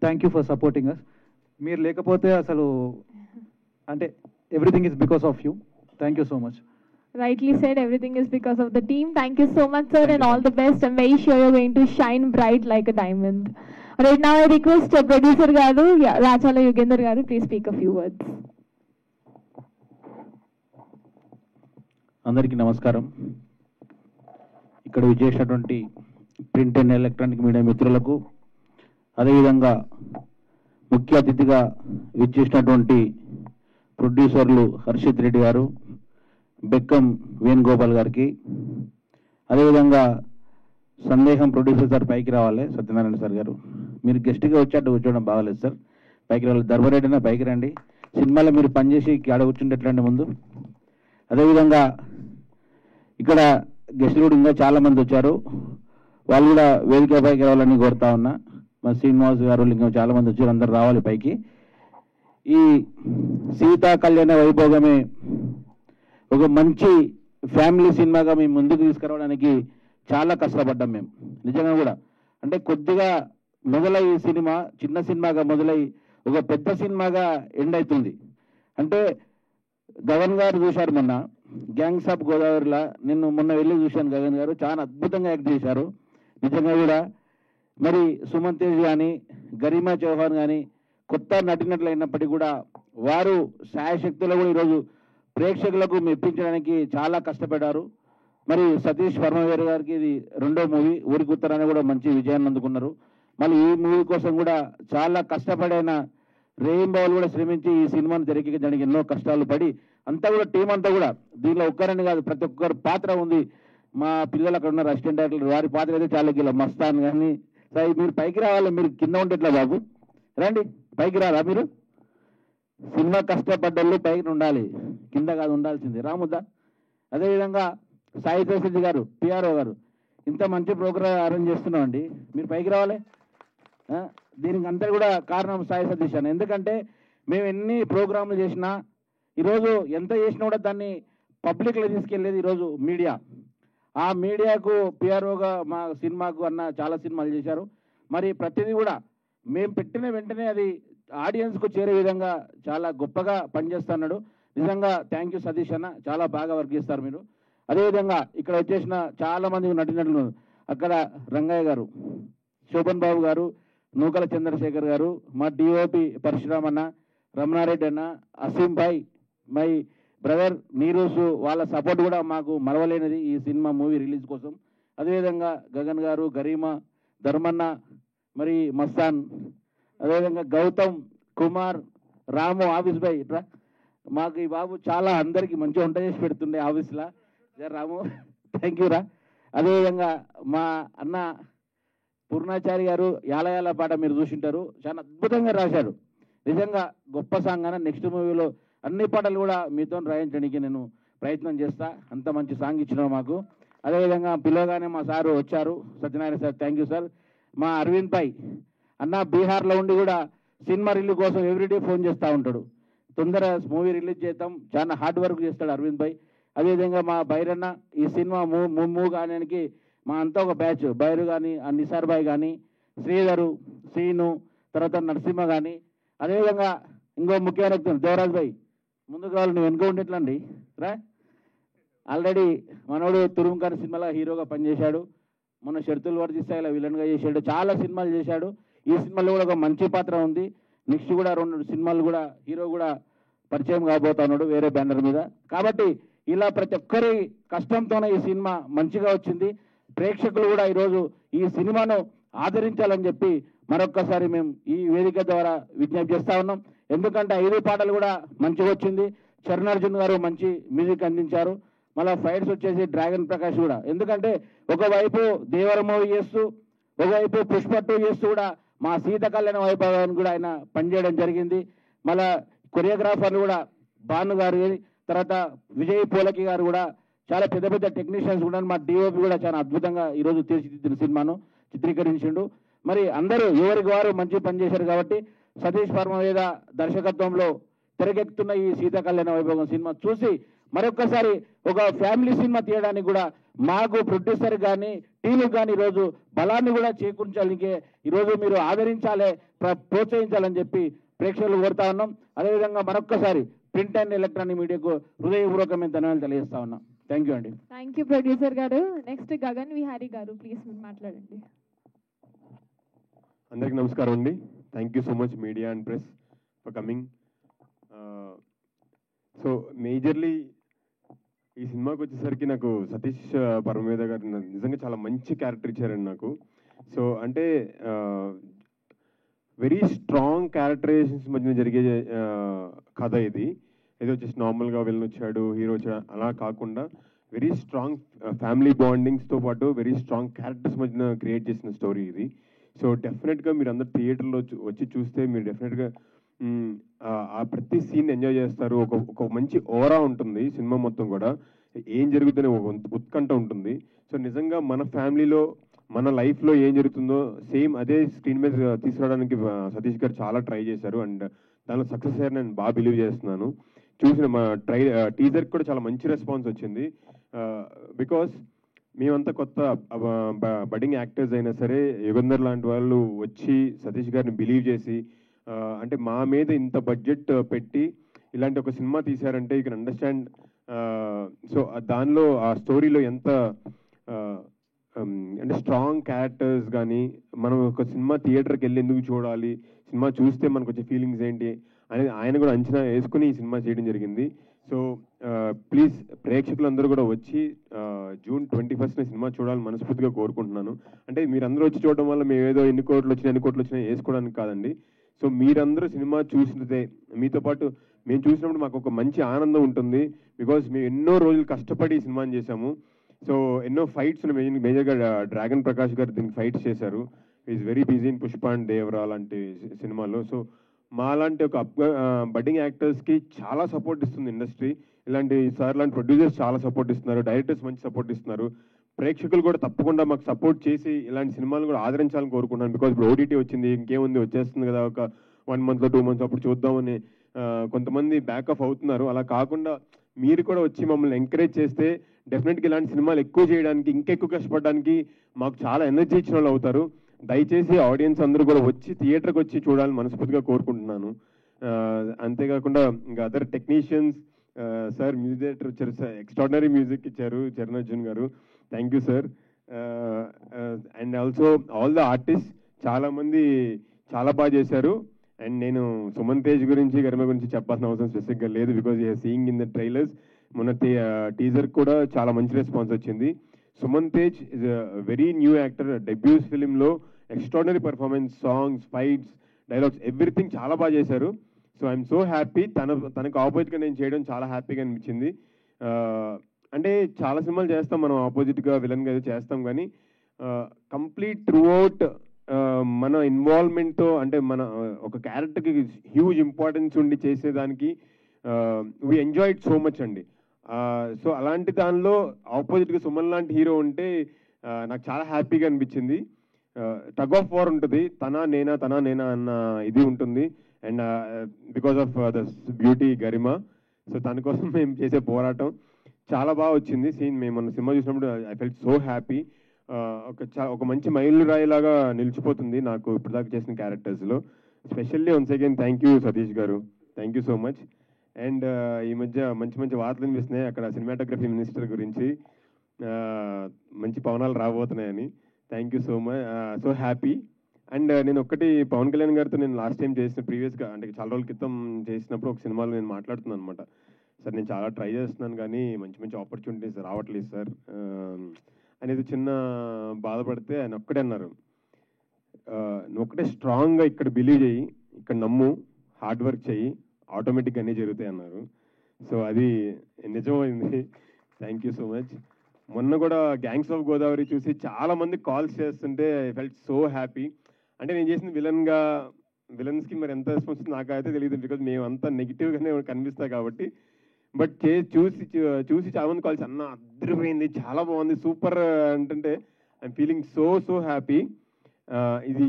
thank you for supporting us. మీరు లేకపోతే అసలు అంటే everything is because of you. Thank you so much. Rightly said, everything is because of the team. Thank you so much, sir, and all the best. I'm very sure you're going to shine bright like a diamond. Right now, I request producer Garu, Rachala Yugender Garu, please speak a few words. అందరికీ నమస్కారం. ఇక్కడ విచ్చేసినటువంటి ప్రింట్ అండ్ ఎలక్ట్రానిక్ మీడియా మిత్రులకు, అదేవిధంగా ముఖ్య అతిథిగా విచ్చేసినటువంటి ప్రొడ్యూసర్లు హర్షిత్ రెడ్డి గారు, బెక్కం వేణుగోపాల్ గారికి, అదేవిధంగా సందేహం ప్రొడ్యూసర్ సార్ పైకి రావాలి, సత్యనారాయణ సార్ గారు. మీరు గెస్ట్గా వచ్చాడు కూర్చోవడం బాగాలేదు సార్, పైకి రావాలి. ధర్మరెడ్డి అయినా పైకి రండి. సినిమాలో మీరు పనిచేసి ఆడ కూర్చుంటే ఎట్లా అండి ముందు. అదేవిధంగా ఇక్కడ గెస్టులు కూడా ఇంకా చాలామంది వచ్చారు, వాళ్ళు కూడా వేదిక పైకి రావాలని కోరుతా ఉన్నా. మా శ్రీనివాస్ గారు ఇంకా చాలామంది వచ్చారు, అందరు రావాలి పైకి. ఈ సీతా కళ్యాణ వైభోగమే ఒక మంచి ఫ్యామిలీ సినిమాగా మేము ముందుకు తీసుకురావడానికి చాలా కష్టపడ్డాం మేము నిజంగా కూడా. అంటే కొద్దిగా మొదలై ఈ సినిమా చిన్న సినిమాగా మొదలై ఒక పెద్ద సినిమాగా ఎండ్ అవుతుంది. అంటే గగన్ గారు చూశారు మొన్న గ్యాంగ్స్ ఆఫ్ గోదావరిలో, నిన్ను మొన్న వెళ్ళి చూశాను. గగన్ గారు చాలా అద్భుతంగా యాక్ట్ చేశారు నిజంగా కూడా. మరి సుమన్ తేజ్ కానీ, గరిమా చౌహాన్ కానీ కొత్త నటినట్లు అయినప్పటికీ కూడా వారు శాయశక్తులు కూడా ఈరోజు ప్రేక్షకులకు మెప్పించడానికి చాలా కష్టపడ్డారు. మరి సతీష్ వర్మవేర్ గారికి ఇది 2వ మూవీ, ఊరికి ఉత్తరాన్ని కూడా మంచి విజయాన్ని అందుకున్నారు. మళ్ళీ ఈ మూవీ కోసం కూడా చాలా కష్టపడిన రేయింబావులు కూడా శ్రమించి ఈ సినిమాను తెరకెక్కించడానికి ఎన్నో కష్టాలు పడి అంతా కూడా టీం అంతా కూడా, దీనిలో ఒక్కరని కాదు ప్రతి ఒక్కరు పాత్ర ఉంది. మా పిల్లలు అక్కడ ఉన్నారు అసిస్టెంట్ డైరెక్టర్, వారి పాత్ర అయితే చాలా కిలో మస్తాన్ కానీ. సార్ మీరు పైకి రావాలి, మీరు కింద ఉంటే ఎట్లా బాబు, రండి పైకి రారా మీరు. సినిమా కష్టపడ్డళ్ళు పైకి ఉండాలి, కింద కాదు ఉండాల్సింది, రాముద్దా. అదేవిధంగా సాయి ప్రసిద్ధి గారు, పిఆర్ఓ గారు, ఇంత మంచి ప్రోగ్రామ్ అరేంజ్ చేస్తున్నామండి, మీరు పైకి రావాలి. దీనికి అంతా కూడా కారణం సాయి సతీష్ అని. ఎందుకంటే మేము ఎన్ని ప్రోగ్రాంలు చేసినా, ఈరోజు ఎంత చేసినా కూడా దాన్ని పబ్లిక్లో తీసుకెళ్ళేది ఈరోజు మీడియా. ఆ మీడియాకు పిఆర్ఓగా మా సినిమాకు అన్న చాలా సినిమాలు చేశారు. మరి ప్రతిదీ కూడా మేము పెట్టిన వెంటనే అది ఆడియన్స్కు చేరే విధంగా చాలా గొప్పగా పనిచేస్తున్నాడు. నిజంగా థ్యాంక్ యూ సతీష్ అన్న, చాలా బాగా వర్క్ చేస్తారు మీరు. అదేవిధంగా ఇక్కడ వచ్చేసిన చాలామంది నటినట్లు, అక్కడ రంగయ్య గారు, శోభన్ బాబు గారు, నూకల చంద్రశేఖర్ గారు, మా డిఓపి పరశురామ్ అన్న, రమణారెడ్డి అన్న, అసీం భాయ్, మై బ్రదర్ నీరూసు, వాళ్ళ సపోర్ట్ కూడా మాకు మరవలేనిది ఈ సినిమా మూవీ రిలీజ్ కోసం. అదేవిధంగా గగన్ గారు, గరీమా, ధర్మన్న, మరి మస్తాన్, అదేవిధంగా గౌతమ్, కుమార్, రాము, ఆఫీస్ బాయ్, ఇట్లా మాకు ఈ బాబు చాలా అందరికీ మంచిగా వంట చేసి పెడుతుండే ఆఫీస్లో. రాము థ్యాంక్ యూ రా. అదేవిధంగా మా అన్న పూర్ణాచారి గారు, యాలయాల పాట మీరు చూసింటారు, చాలా అద్భుతంగా రాశారు. నిజంగా గొప్ప సాంగ్ అన్న. నెక్స్ట్ మూవీలో అన్ని పాటలు కూడా మీతో రాయించడానికి నేను ప్రయత్నం చేస్తా, అంత మంచి సాంగ్ ఇచ్చినారు మాకు. అదేవిధంగా పిలవగానే మా సారు వచ్చారు, Satyanarayana sir, thank you sir. మా అరవింద్ భాయ్ అన్న బీహార్లో ఉండి కూడా సినిమా రిలీజ్ కోసం ఎవ్రీడే ఫోన్ చేస్తూ ఉంటాడు. తొందర మూవీ రిలీజ్ చేద్దాం, చాలా హార్డ్ వర్క్ చేస్తాడు అరవింద్ భాయ్. అదేవిధంగా మా బైరన్న ఈ సినిమా మూవ్ కానికి మా అంతా ఒక బ్యాచ్, బైరు కానీ, నిసార్ భాయ్ కానీ, శ్రీధరు, శ్రీను, తర్వాత నరసింహ కానీ, అదేవిధంగా ఇంకో ముఖ్యమైన వ్యక్తి దేవరాజ్ భాయ్. ముందుకు కావాలి, నువ్వు వెనుక ఉండేట్లండి రా. ఆల్రెడీ మనోడు తురుముఖాన్ సినిమాలో హీరోగా పనిచేశాడు, మన షరతులు వర్తిస్తాయిలో విలన్గా చేశాడు, చాలా సినిమాలు చేశాడు. ఈ సినిమాలో కూడా ఒక మంచి పాత్ర ఉంది. నెక్స్ట్ కూడా 2 సినిమాలు కూడా హీరో కూడా పరిచయం కాబోతున్నాడు వేరే బ్యానర్ మీద. కాబట్టి ఇలా ప్రతి ఒక్కరి కష్టంతోనే ఈ సినిమా మంచిగా వచ్చింది. ప్రేక్షకులు కూడా ఈరోజు ఈ సినిమాను ఆదరించాలని చెప్పి మరొక్కసారి మేము ఈ వేదిక ద్వారా విజ్ఞప్తి చేస్తా ఉన్నాం. ఎందుకంటే 5 పాటలు కూడా మంచిగా వచ్చింది. చరణార్జున్ గారు మంచి మ్యూజిక్ అందించారు. మళ్ళీ ఫైట్స్ వచ్చేసి డ్రాగన్ ప్రకాష్ కూడా. ఎందుకంటే ఒకవైపు దేవర మూవీ చేస్తూ, ఒకవైపు పుష్ప 2 చేస్తూ కూడా మా సీత కళ్యాణ వైభవాన్ని కూడా ఆయన పనిచేయడం జరిగింది. మళ్ళా కొరియోగ్రాఫర్లు కూడా భాను గారు, తర్వాత విజయ్ పోలకి గారు కూడా చాలా పెద్ద పెద్ద టెక్నీషియన్స్ కూడా, మా డిఓపి కూడా చాలా అద్భుతంగా ఈరోజు తీర్చిదిద్దిన సినిమాను చిత్రీకరించిండు. మరి అందరూ ఎవరికి వారు మంచి పని చేశారు. కాబట్టి సతీష్ పరమవేద దర్శకత్వంలో తెరకెక్కుతున్న ఈ సీత కళ్యాణ వైభవం సినిమా చూసి మరొక్కసారి ఒక ఫ్యామిలీ సినిమా తీయడానికి కూడా మాకు ప్రొడ్యూసర్ కానీ టీంకు కానీ ఈరోజు బలాన్ని కూడా చేకూర్చాలికే ఈరోజు మీరు ఆదరించాలి, ప్రోత్సహించాలని చెప్పి ప్రేక్షకులు కోరుతా ఉన్నాం. అదేవిధంగా మరొక్కసారి ప్రింట్ అండ్ ఎలక్ట్రానిక్ మీడియాకు హృదయపూర్వకమైన ధన్యవాదాలు తెలియజేస్తా ఉన్నాం. థ్యాంక్ యూ అండి. థ్యాంక్ యూ ప్రొడ్యూసర్ గారు. నెక్స్ట్ గగన్ విహారీ గారు, ప్లీజ్ మీరు మాట్లాడండి. అందరికీ నమస్కారం అండి. Thank you so much media and press for coming. So majorly ఈ సినిమాకి వచ్చేసరికి నాకు సతీష్ పరమవేద గారు నిజంగా చాలా మంచి క్యారెక్టర్ ఇచ్చారండి నాకు. సో అంటే వెరీ స్ట్రాంగ్ క్యారెక్టరైజేషన్స్ మధ్యన జరిగే కథ ఇది. ఏదో వచ్చేసి నార్మల్గా విలన్ వచ్చాడు, హీరో వచ్చాడు అలా కాకుండా వెరీ స్ట్రాంగ్ ఫ్యామిలీ బాండింగ్స్తో పాటు వెరీ స్ట్రాంగ్ క్యారెక్టర్స్ మధ్యన క్రియేట్ చేసిన స్టోరీ ఇది. సో డెఫినెట్గా మీరు అందరు థియేటర్లో వచ్చి చూస్తే మీరు డెఫినెట్గా ఆ ప్రతి సీన్ ఎంజాయ్ చేస్తారు. ఒక మంచి ఓరా ఉంటుంది సినిమా మొత్తం కూడా. ఏం జరుగుతుందో ఒక ఉత్కంఠ ఉంటుంది. సో నిజంగా మన ఫ్యామిలీలో మన లైఫ్లో ఏం జరుగుతుందో సేమ్ అదే స్క్రీన్ మీద తీసుకురావడానికి సతీష్ గారు చాలా ట్రై చేశారు. అండ్ దానిలో సక్సెస్ అయ్యారు నేను బాగా బిలీవ్ చేస్తున్నాను. చూసిన మా టీజర్కి కూడా చాలా మంచి రెస్పాన్స్ వచ్చింది. బికాస్ మేమంతా కొత్త బడ్డింగ్ యాక్టర్స్ అయినా సరే యుగంధర్ లాంటి వాళ్ళు వచ్చి సతీష్ గారిని బిలీవ్ చేసి అంటే మా మీద ఇంత బడ్జెట్ పెట్టి ఇలాంటి ఒక సినిమా తీశారంటే యూ కెన్ అండర్స్టాండ్. సో దానిలో ఆ స్టోరీలో ఎంత అంటే స్ట్రాంగ్ క్యారెక్టర్స్ కానీ మనం ఒక సినిమా థియేటర్కి వెళ్ళి ఎందుకు చూడాలి, సినిమా చూస్తే మనకు వచ్చే ఫీలింగ్స్ ఏంటి అనేది ఆయన కూడా అంచనా వేసుకుని ఈ సినిమా చేయడం జరిగింది. సో ప్లీజ్ ప్రేక్షకులందరూ కూడా వచ్చి జూన్ 21న సినిమా చూడాలని మనస్ఫూర్తిగా కోరుకుంటున్నాను. అంటే మీరందరూ వచ్చి చూడడం వల్ల మేము ఏదో ఎన్ని కోట్లు వచ్చినాయి వేసుకోవడానికి కాదండి. సో మీరందరూ సినిమా చూసినదే మీతో పాటు మేము చూసినప్పుడు మాకు ఒక మంచి ఆనందం ఉంటుంది. బికాజ్ మేము ఎన్నో రోజులు కష్టపడి ఈ సినిమాని చేశాము. సో ఎన్నో ఫైట్స్ మేజర్గా డ్రాగన్ ప్రకాష్ గారు దీనికి ఫైట్స్ చేశారు. Is very busy in Pushpa and Devara లాంటి సినిమాలో. సో మా లాంటి ఒక బడ్డింగ్ యాక్టర్స్కి చాలా సపోర్ట్ ఇస్తుంది ఇండస్ట్రీ. ఇలాంటి సార్ లాంటి ప్రొడ్యూసర్స్ చాలా సపోర్ట్ ఇస్తున్నారు, డైరెక్టర్స్ మంచి సపోర్ట్ ఇస్తున్నారు. ప్రేక్షకులు కూడా తప్పకుండా మాకు సపోర్ట్ చేసి ఇలాంటి సినిమాలు కూడా ఆదరించాలని కోరుకుంటున్నాను. బికాజ్ ఇప్పుడు ఓటీటీ వచ్చింది, ఇంకేముంది వచ్చేస్తుంది కదా, ఒక 1 month 2 months అప్పుడు చూద్దామని కొంతమంది బ్యాకప్ అవుతున్నారు. అలా కాకుండా మీరు కూడా వచ్చి మమ్మల్ని ఎంకరేజ్ చేస్తే డెఫినెట్గా ఇలాంటి సినిమాలు ఎక్కువ చేయడానికి ఇంకెక్కువ కష్టపడడానికి మాకు చాలా ఎనర్జీ ఇచ్చిన వాళ్ళు అవుతారు. దయచేసి ఆడియన్స్ అందరూ కూడా వచ్చి థియేటర్కి వచ్చి చూడాలని మనస్ఫూర్తిగా కోరుకుంటున్నాను. అంతేకాకుండా ఇంకా other technicians sir music director వచ్చారు, సార్ ఎక్స్ట్రాడినరీ మ్యూజిక్ ఇచ్చారు చరణార్జున్ గారు. Thank you sir. And also all the artist చాలామంది చాలా బాగా చేశారు. అండ్ నేను సుమన్ తేజ్ గురించి గరిమ గురించి చెప్పాల్సిన అవసరం స్పెసిఫిక్గా లేదు. Because you seeing in the trailers మొన్న టీజర్ కూడా చాలా మంచి రెస్పాన్స్ వచ్చింది. Suman Tej is very new actor. Debuts ఫిలింలో extraordinary performance, songs, fights, dialogues everything చాలా బాగా చేశారు. So I'm so happy. తనకు ఆపోజిట్గా నేను చేయడం చాలా హ్యాపీగా అనిపించింది. అంటే చాలా సినిమాలు చేస్తాం మనం ఆపోజిట్గా విలన్గా ఏదో చేస్తాం, కానీ కంప్లీట్ త్రూ అవుట్ మన ఇన్వాల్వ్మెంట్తో అంటే మన ఒక క్యారెక్టర్కి హ్యూజ్ ఇంపార్టెన్స్ ఉండి చేసేదానికి వీ ఎంజాయ్డ్ సో మచ్ అండి. సో అలాంటి దానిలో ఆపోజిట్గా సుమన్ లాంటి హీరో ఉంటే నాకు చాలా హ్యాపీగా అనిపించింది. టగ్ ఆఫ్ వార్ ఉంటుంది, తనా నేనా అన్న ఇది ఉంటుంది. And because of the beauty Garima, so తన కోసం మేము చేసే పోరాటం చాలా బాగా వచ్చింది సీన్. మేము మన సినిమా చూసినప్పుడు ఐ ఫెల్ట్ సో హ్యాపీ. ఒక మంచి మైలురాయిలాగా నిలిచిపోతుంది నాకు ఇప్పటిదాకా చేసిన క్యారెక్టర్స్లో. Specially once again thank you Satish గారు, thank you so much. And ఈ మధ్య మంచి మంచి వార్తలు వినిపిస్తున్నాయి అక్కడ సినిమాటోగ్రఫీ మినిస్టర్ గురించి, మంచి పవనాలు రాబోతున్నాయని. Thank you so much, so happy. And నేను ఒక్కటి పవన్ కళ్యాణ్ గారితో నేను లాస్ట్ టైం చేసిన ప్రీవియస్గా అంటే చాలా రోజుల క్రితం చేసినప్పుడు ఒక సినిమాలో నేను మాట్లాడుతున్నాను అనమాట. సార్ నేను చాలా ట్రై చేస్తున్నాను కానీ మంచి మంచి ఆపర్చునిటీస్ రావట్లేదు సార్ అనేది చిన్న బాధపడితే ఆయన ఒక్కడే అన్నారు, నువ్వు ఒక్కటే స్ట్రాంగ్గా ఇక్కడ బిలీవ్ చేయి, ఇక్కడ నమ్ము, హార్డ్ వర్క్ చెయ్యి, ఆటోమేటిక్గా అన్నీ జరుగుతాయి అన్నారు. సో అది నిజమైంది. Thank you so much. మొన్న కూడా గ్యాంగ్స్ ఆఫ్ గోదావరి చూసి చాలా మంది కాల్స్ చేస్తుంటే ఐ ఫెల్ట్ సో హ్యాపీ. అంటే నేను చేసిన విలన్స్కి మరి ఎంత రెస్పాన్స్ నాకైతే తెలియదు, బికాజ్ మేము అంతా నెగిటివ్గానే కనిపిస్తాయి కాబట్టి. బట్ చూసి చాలా మంది కాల్స్ అన్న అద్దరిపోయింది, చాలా బాగుంది, సూపర్ అంటే ఐఎమ్ ఫీలింగ్ సో హ్యాపీ. ఇది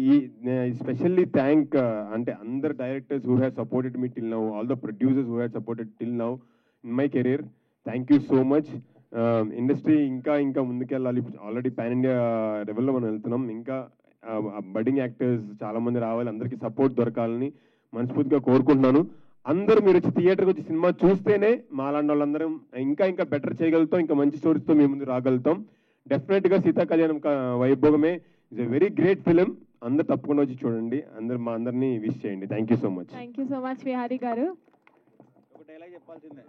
స్పెషల్లీ థ్యాంక్ అంటే అందరు directors who have supported me till now, all the producers who have supported till now in my career. Thank you so much. Industry ఇంకా ముందుకెళ్ళాలి. ఆల్రెడీ పాన్ ఇండియా లెవెల్లో మనం వెళ్తున్నాం. ఇంకా బడ్డింగ్ యాక్టర్స్ చాలా మంది రావాలి, అందరికీ సపోర్ట్ దొరకాలని మనస్ఫూర్తిగా కోరుకుంటున్నాను. అందరూ మీరు వచ్చి థియేటర్కి వచ్చి సినిమా చూస్తేనే మాలాంటి వాళ్ళందరం ఇంకా బెటర్ చేయగలుగుతాం, ఇంకా మంచి స్టోరీస్తో మీ ముందు రాగలుగుతాం. డెఫినెట్గా Sita Kalyanam Vaibhogame is a very great film. అందరు తప్పకుండా వచ్చి చూడండి, మా అందరినీ విష్ చేయండి. Thank you so much. Thank you so much Vihari garu. ఒక డైలాగ్ చెప్పాల్సిందే.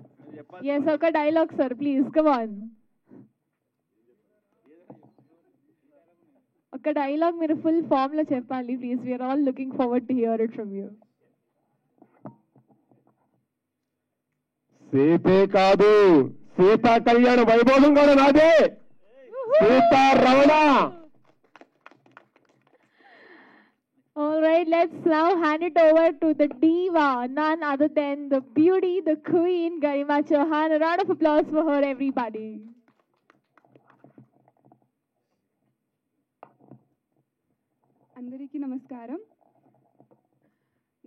ఎస్, ఒక dialogue sir please, come on. ఒక డైలాగ్ మీరు ఫుల్ ఫామ్ లో చెప్పాలి please. We are all looking forward to hear it from you. సీతే కాదు, సీతా కళ్యాణ వైభోగం కూడా నాదే, Sita Ramana. All right, let's now hand it over to the diva, none other than the beauty, the queen, Garima Chauhan. A round of applause for her, everybody. అందరికీ నమస్కారం.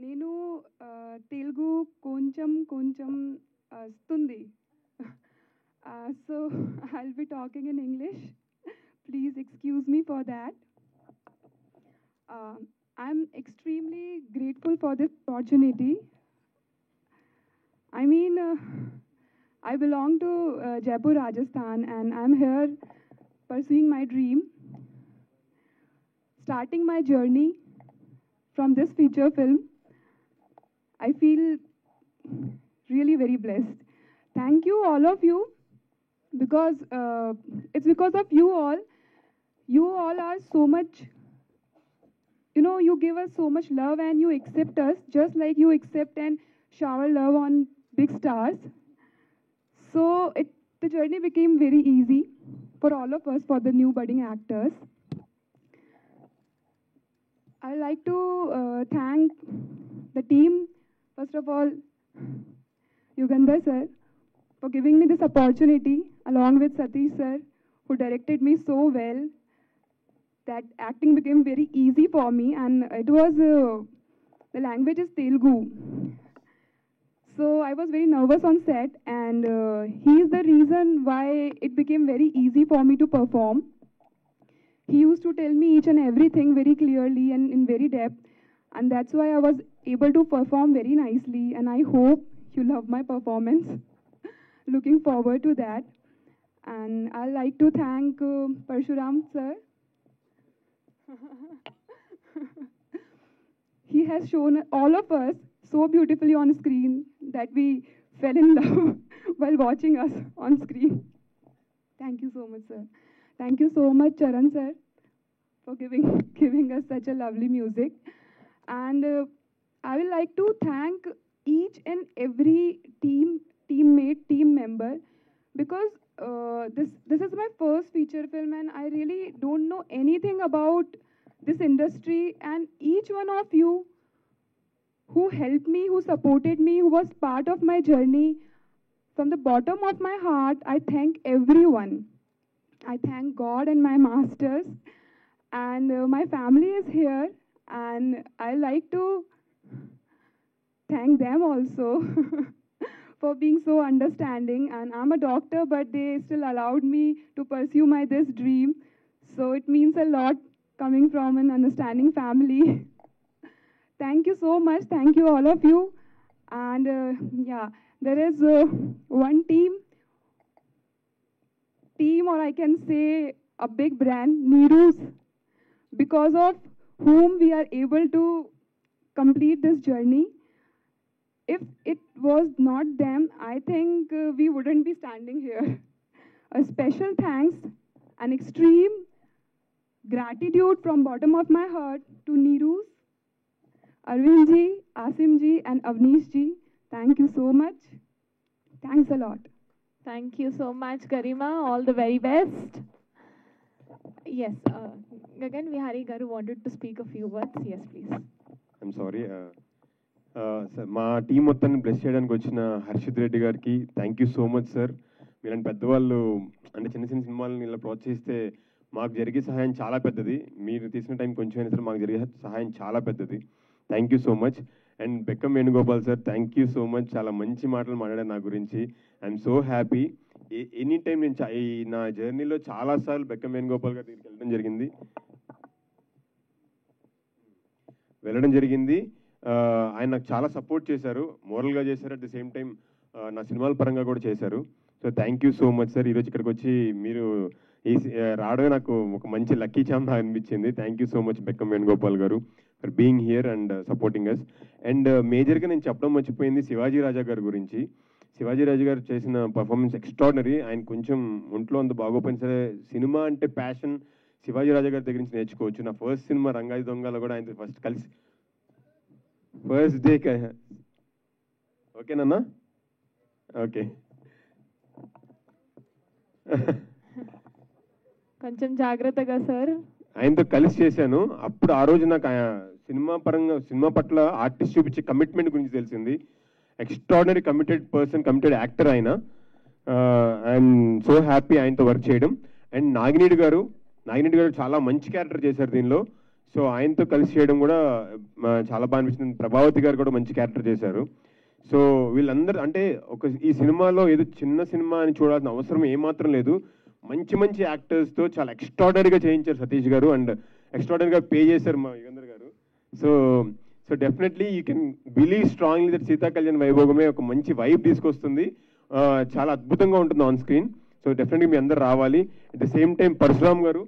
నేను తెలుగు కొంచెం వస్తుంది, so I'll be talking in English. Please excuse me for that. I'm extremely grateful for this opportunity. I mean, I belong to Jaipur, Rajasthan, and I'm here pursuing my dream, starting my journey from this feature film. I feel really very blessed. Thank you, all of you, because it's because of you all. You all are so much, you know, you give us so much love and you accept us just like you accept and shower love on big stars. So the journey became very easy for all of us, for the new budding actors. I'd like to thank the team. First of all, Yugandhar sir, for giving me this opportunity, along with Satish sir, who directed me so well. That acting became very easy for me, and it was, the language is Telugu. So I was very nervous on set, and he is the reason why it became very easy for me to perform. He used to tell me each and everything very clearly and in very depth, and that's why I was able to perform very nicely, and I hope you love my performance. Looking forward to that. And I'd like to thank Parshuram sir. He has shown all of us so beautifully on screen that we fell in love while watching us on screen. Thank you so much, sir. Thank you so much, Charan sir, for giving us such a lovely music. And I would like to thank each and every teammate, team member, because this is my first feature film, and I really don't know anything about this industry. And each one of you who helped me, who supported me, who was part of my journey, from the bottom of my heart, I thank everyone. I thank God and my masters. and my family is here, and I like to thank them also for being so understanding. And I'm a doctor, but they still allowed me to pursue my this dream. So it means a lot coming from an understanding family. Thank you so much. Thank you, all of you. And yeah, there is one team, or I can say a big brand, Neeru's, because of whom we are able to complete this journey. If it was not them, I think we wouldn't be standing here. A special thanks and extreme gratitude from bottom of my heart to Neeru's, Arvind ji, Asim ji, and Avnish ji. Thank you so much. Thanks a lot. Thank you so much, Garima. All the very best. Yes, Gagan Vihari Garu wanted to speak a few words. Yes, please. I'm sorry sir, మా టీం మొత్తాన్ని బ్లెస్ చేయడానికి వచ్చిన హర్షిత్ రెడ్డి గారికి thank you so much sir. మీలాంటి పెద్దవాళ్ళు అంటే చిన్న చిన్న సినిమాలను ఇలా ప్రోత్సహిస్తే మాకు జరిగే సహాయం చాలా పెద్దది. మీరు తీసిన టైం కొంచెం అయినా సరే మాకు జరిగే సహాయం చాలా పెద్దది. Thank you so much. And Bekkam Venugopal sir, thank you so much. చాలా మంచి మాటలు మాట్లాడారు నా గురించి. I'm so happy. Any time నేను నా జర్నీలో చాలాసార్లు బెక్కం వేణుగోపాల్ గారి దగ్గరికి వెళ్ళడం జరిగింది. ఆయన నాకు చాలా సపోర్ట్ చేశారు, మోరల్గా చేశారు, అట్ ద సేమ్ టైం నా సినిమాల పరంగా కూడా చేశారు. So thank you so much sir. ఈరోజు ఇక్కడికి వచ్చి మీరు రావడమే నాకు ఒక మంచి లక్కీ ఛాన్స్ అనిపించింది. Thank you so much Bekkam Venugopal garu for being here and supporting us. And మేజర్గా నేను చెప్పడం మర్చిపోయింది శివాజీ రాజా గారి గురించి. శివాజీ రాజు గారు చేసిన పర్ఫార్మెన్స్ ఎక్స్ట్రాడినరీ. ఆయన కొంచెం ఒంట్లో అంత బాగోపోయినా సరే సినిమా అంటే ప్యాషన్ శివాజీ రాజా గారి దగ్గర నుంచి నేర్చుకోవచ్చు. నా ఫస్ట్ సినిమా రంగాయి దొంగలో కూడా ఆయన ఫస్ట్ కలిసి ఫస్ట్ డే. ఓకేనన్నా? ఓకే. కొంచెం జాగ్రత్తగా సార్. ఆయనతో కలిసి చేశాను. అప్పుడు ఆ రోజు నాకు సినిమా పట్ల ఆర్టిస్ట్ చూపించే కమిట్మెంట్ గురించి తెలిసింది. Extraordinary committed person, committed actor ఆయన. ఐఎమ్ సో హ్యాపీ ఆయనతో వర్క్ చేయడం. అండ్ నాగినేడు గారు చాలా మంచి క్యారెక్టర్ చేశారు దీనిలో. సో ఆయనతో కలిసి చేయడం కూడా చాలా బాగా అనిపించింది. ప్రభావతి గారు కూడా మంచి క్యారెక్టర్ చేశారు. సో వీళ్ళందరూ అంటే ఈ సినిమాలో ఏదో చిన్న సినిమా అని చూడాల్సిన అవసరం ఏమాత్రం లేదు. మంచి మంచి యాక్టర్స్తో చాలా ఎక్స్ట్రాడినరీగా చేయించారు సతీష్ గారు, అండ్ ఎక్స్ట్రాడినరీగా పే చేశారు మా Yugandhar garu. So definitely you can believe strongly that Sita Kalyan Vaibhogame ఒక మంచి వైబ్ తీసుకొస్తుంది. చాలా అద్భుతంగా ఉంటుంది ఆన్ స్క్రీన్. సో డెఫినెట్గా మీ అందరు రావాలి. At the same time Parashuram గారు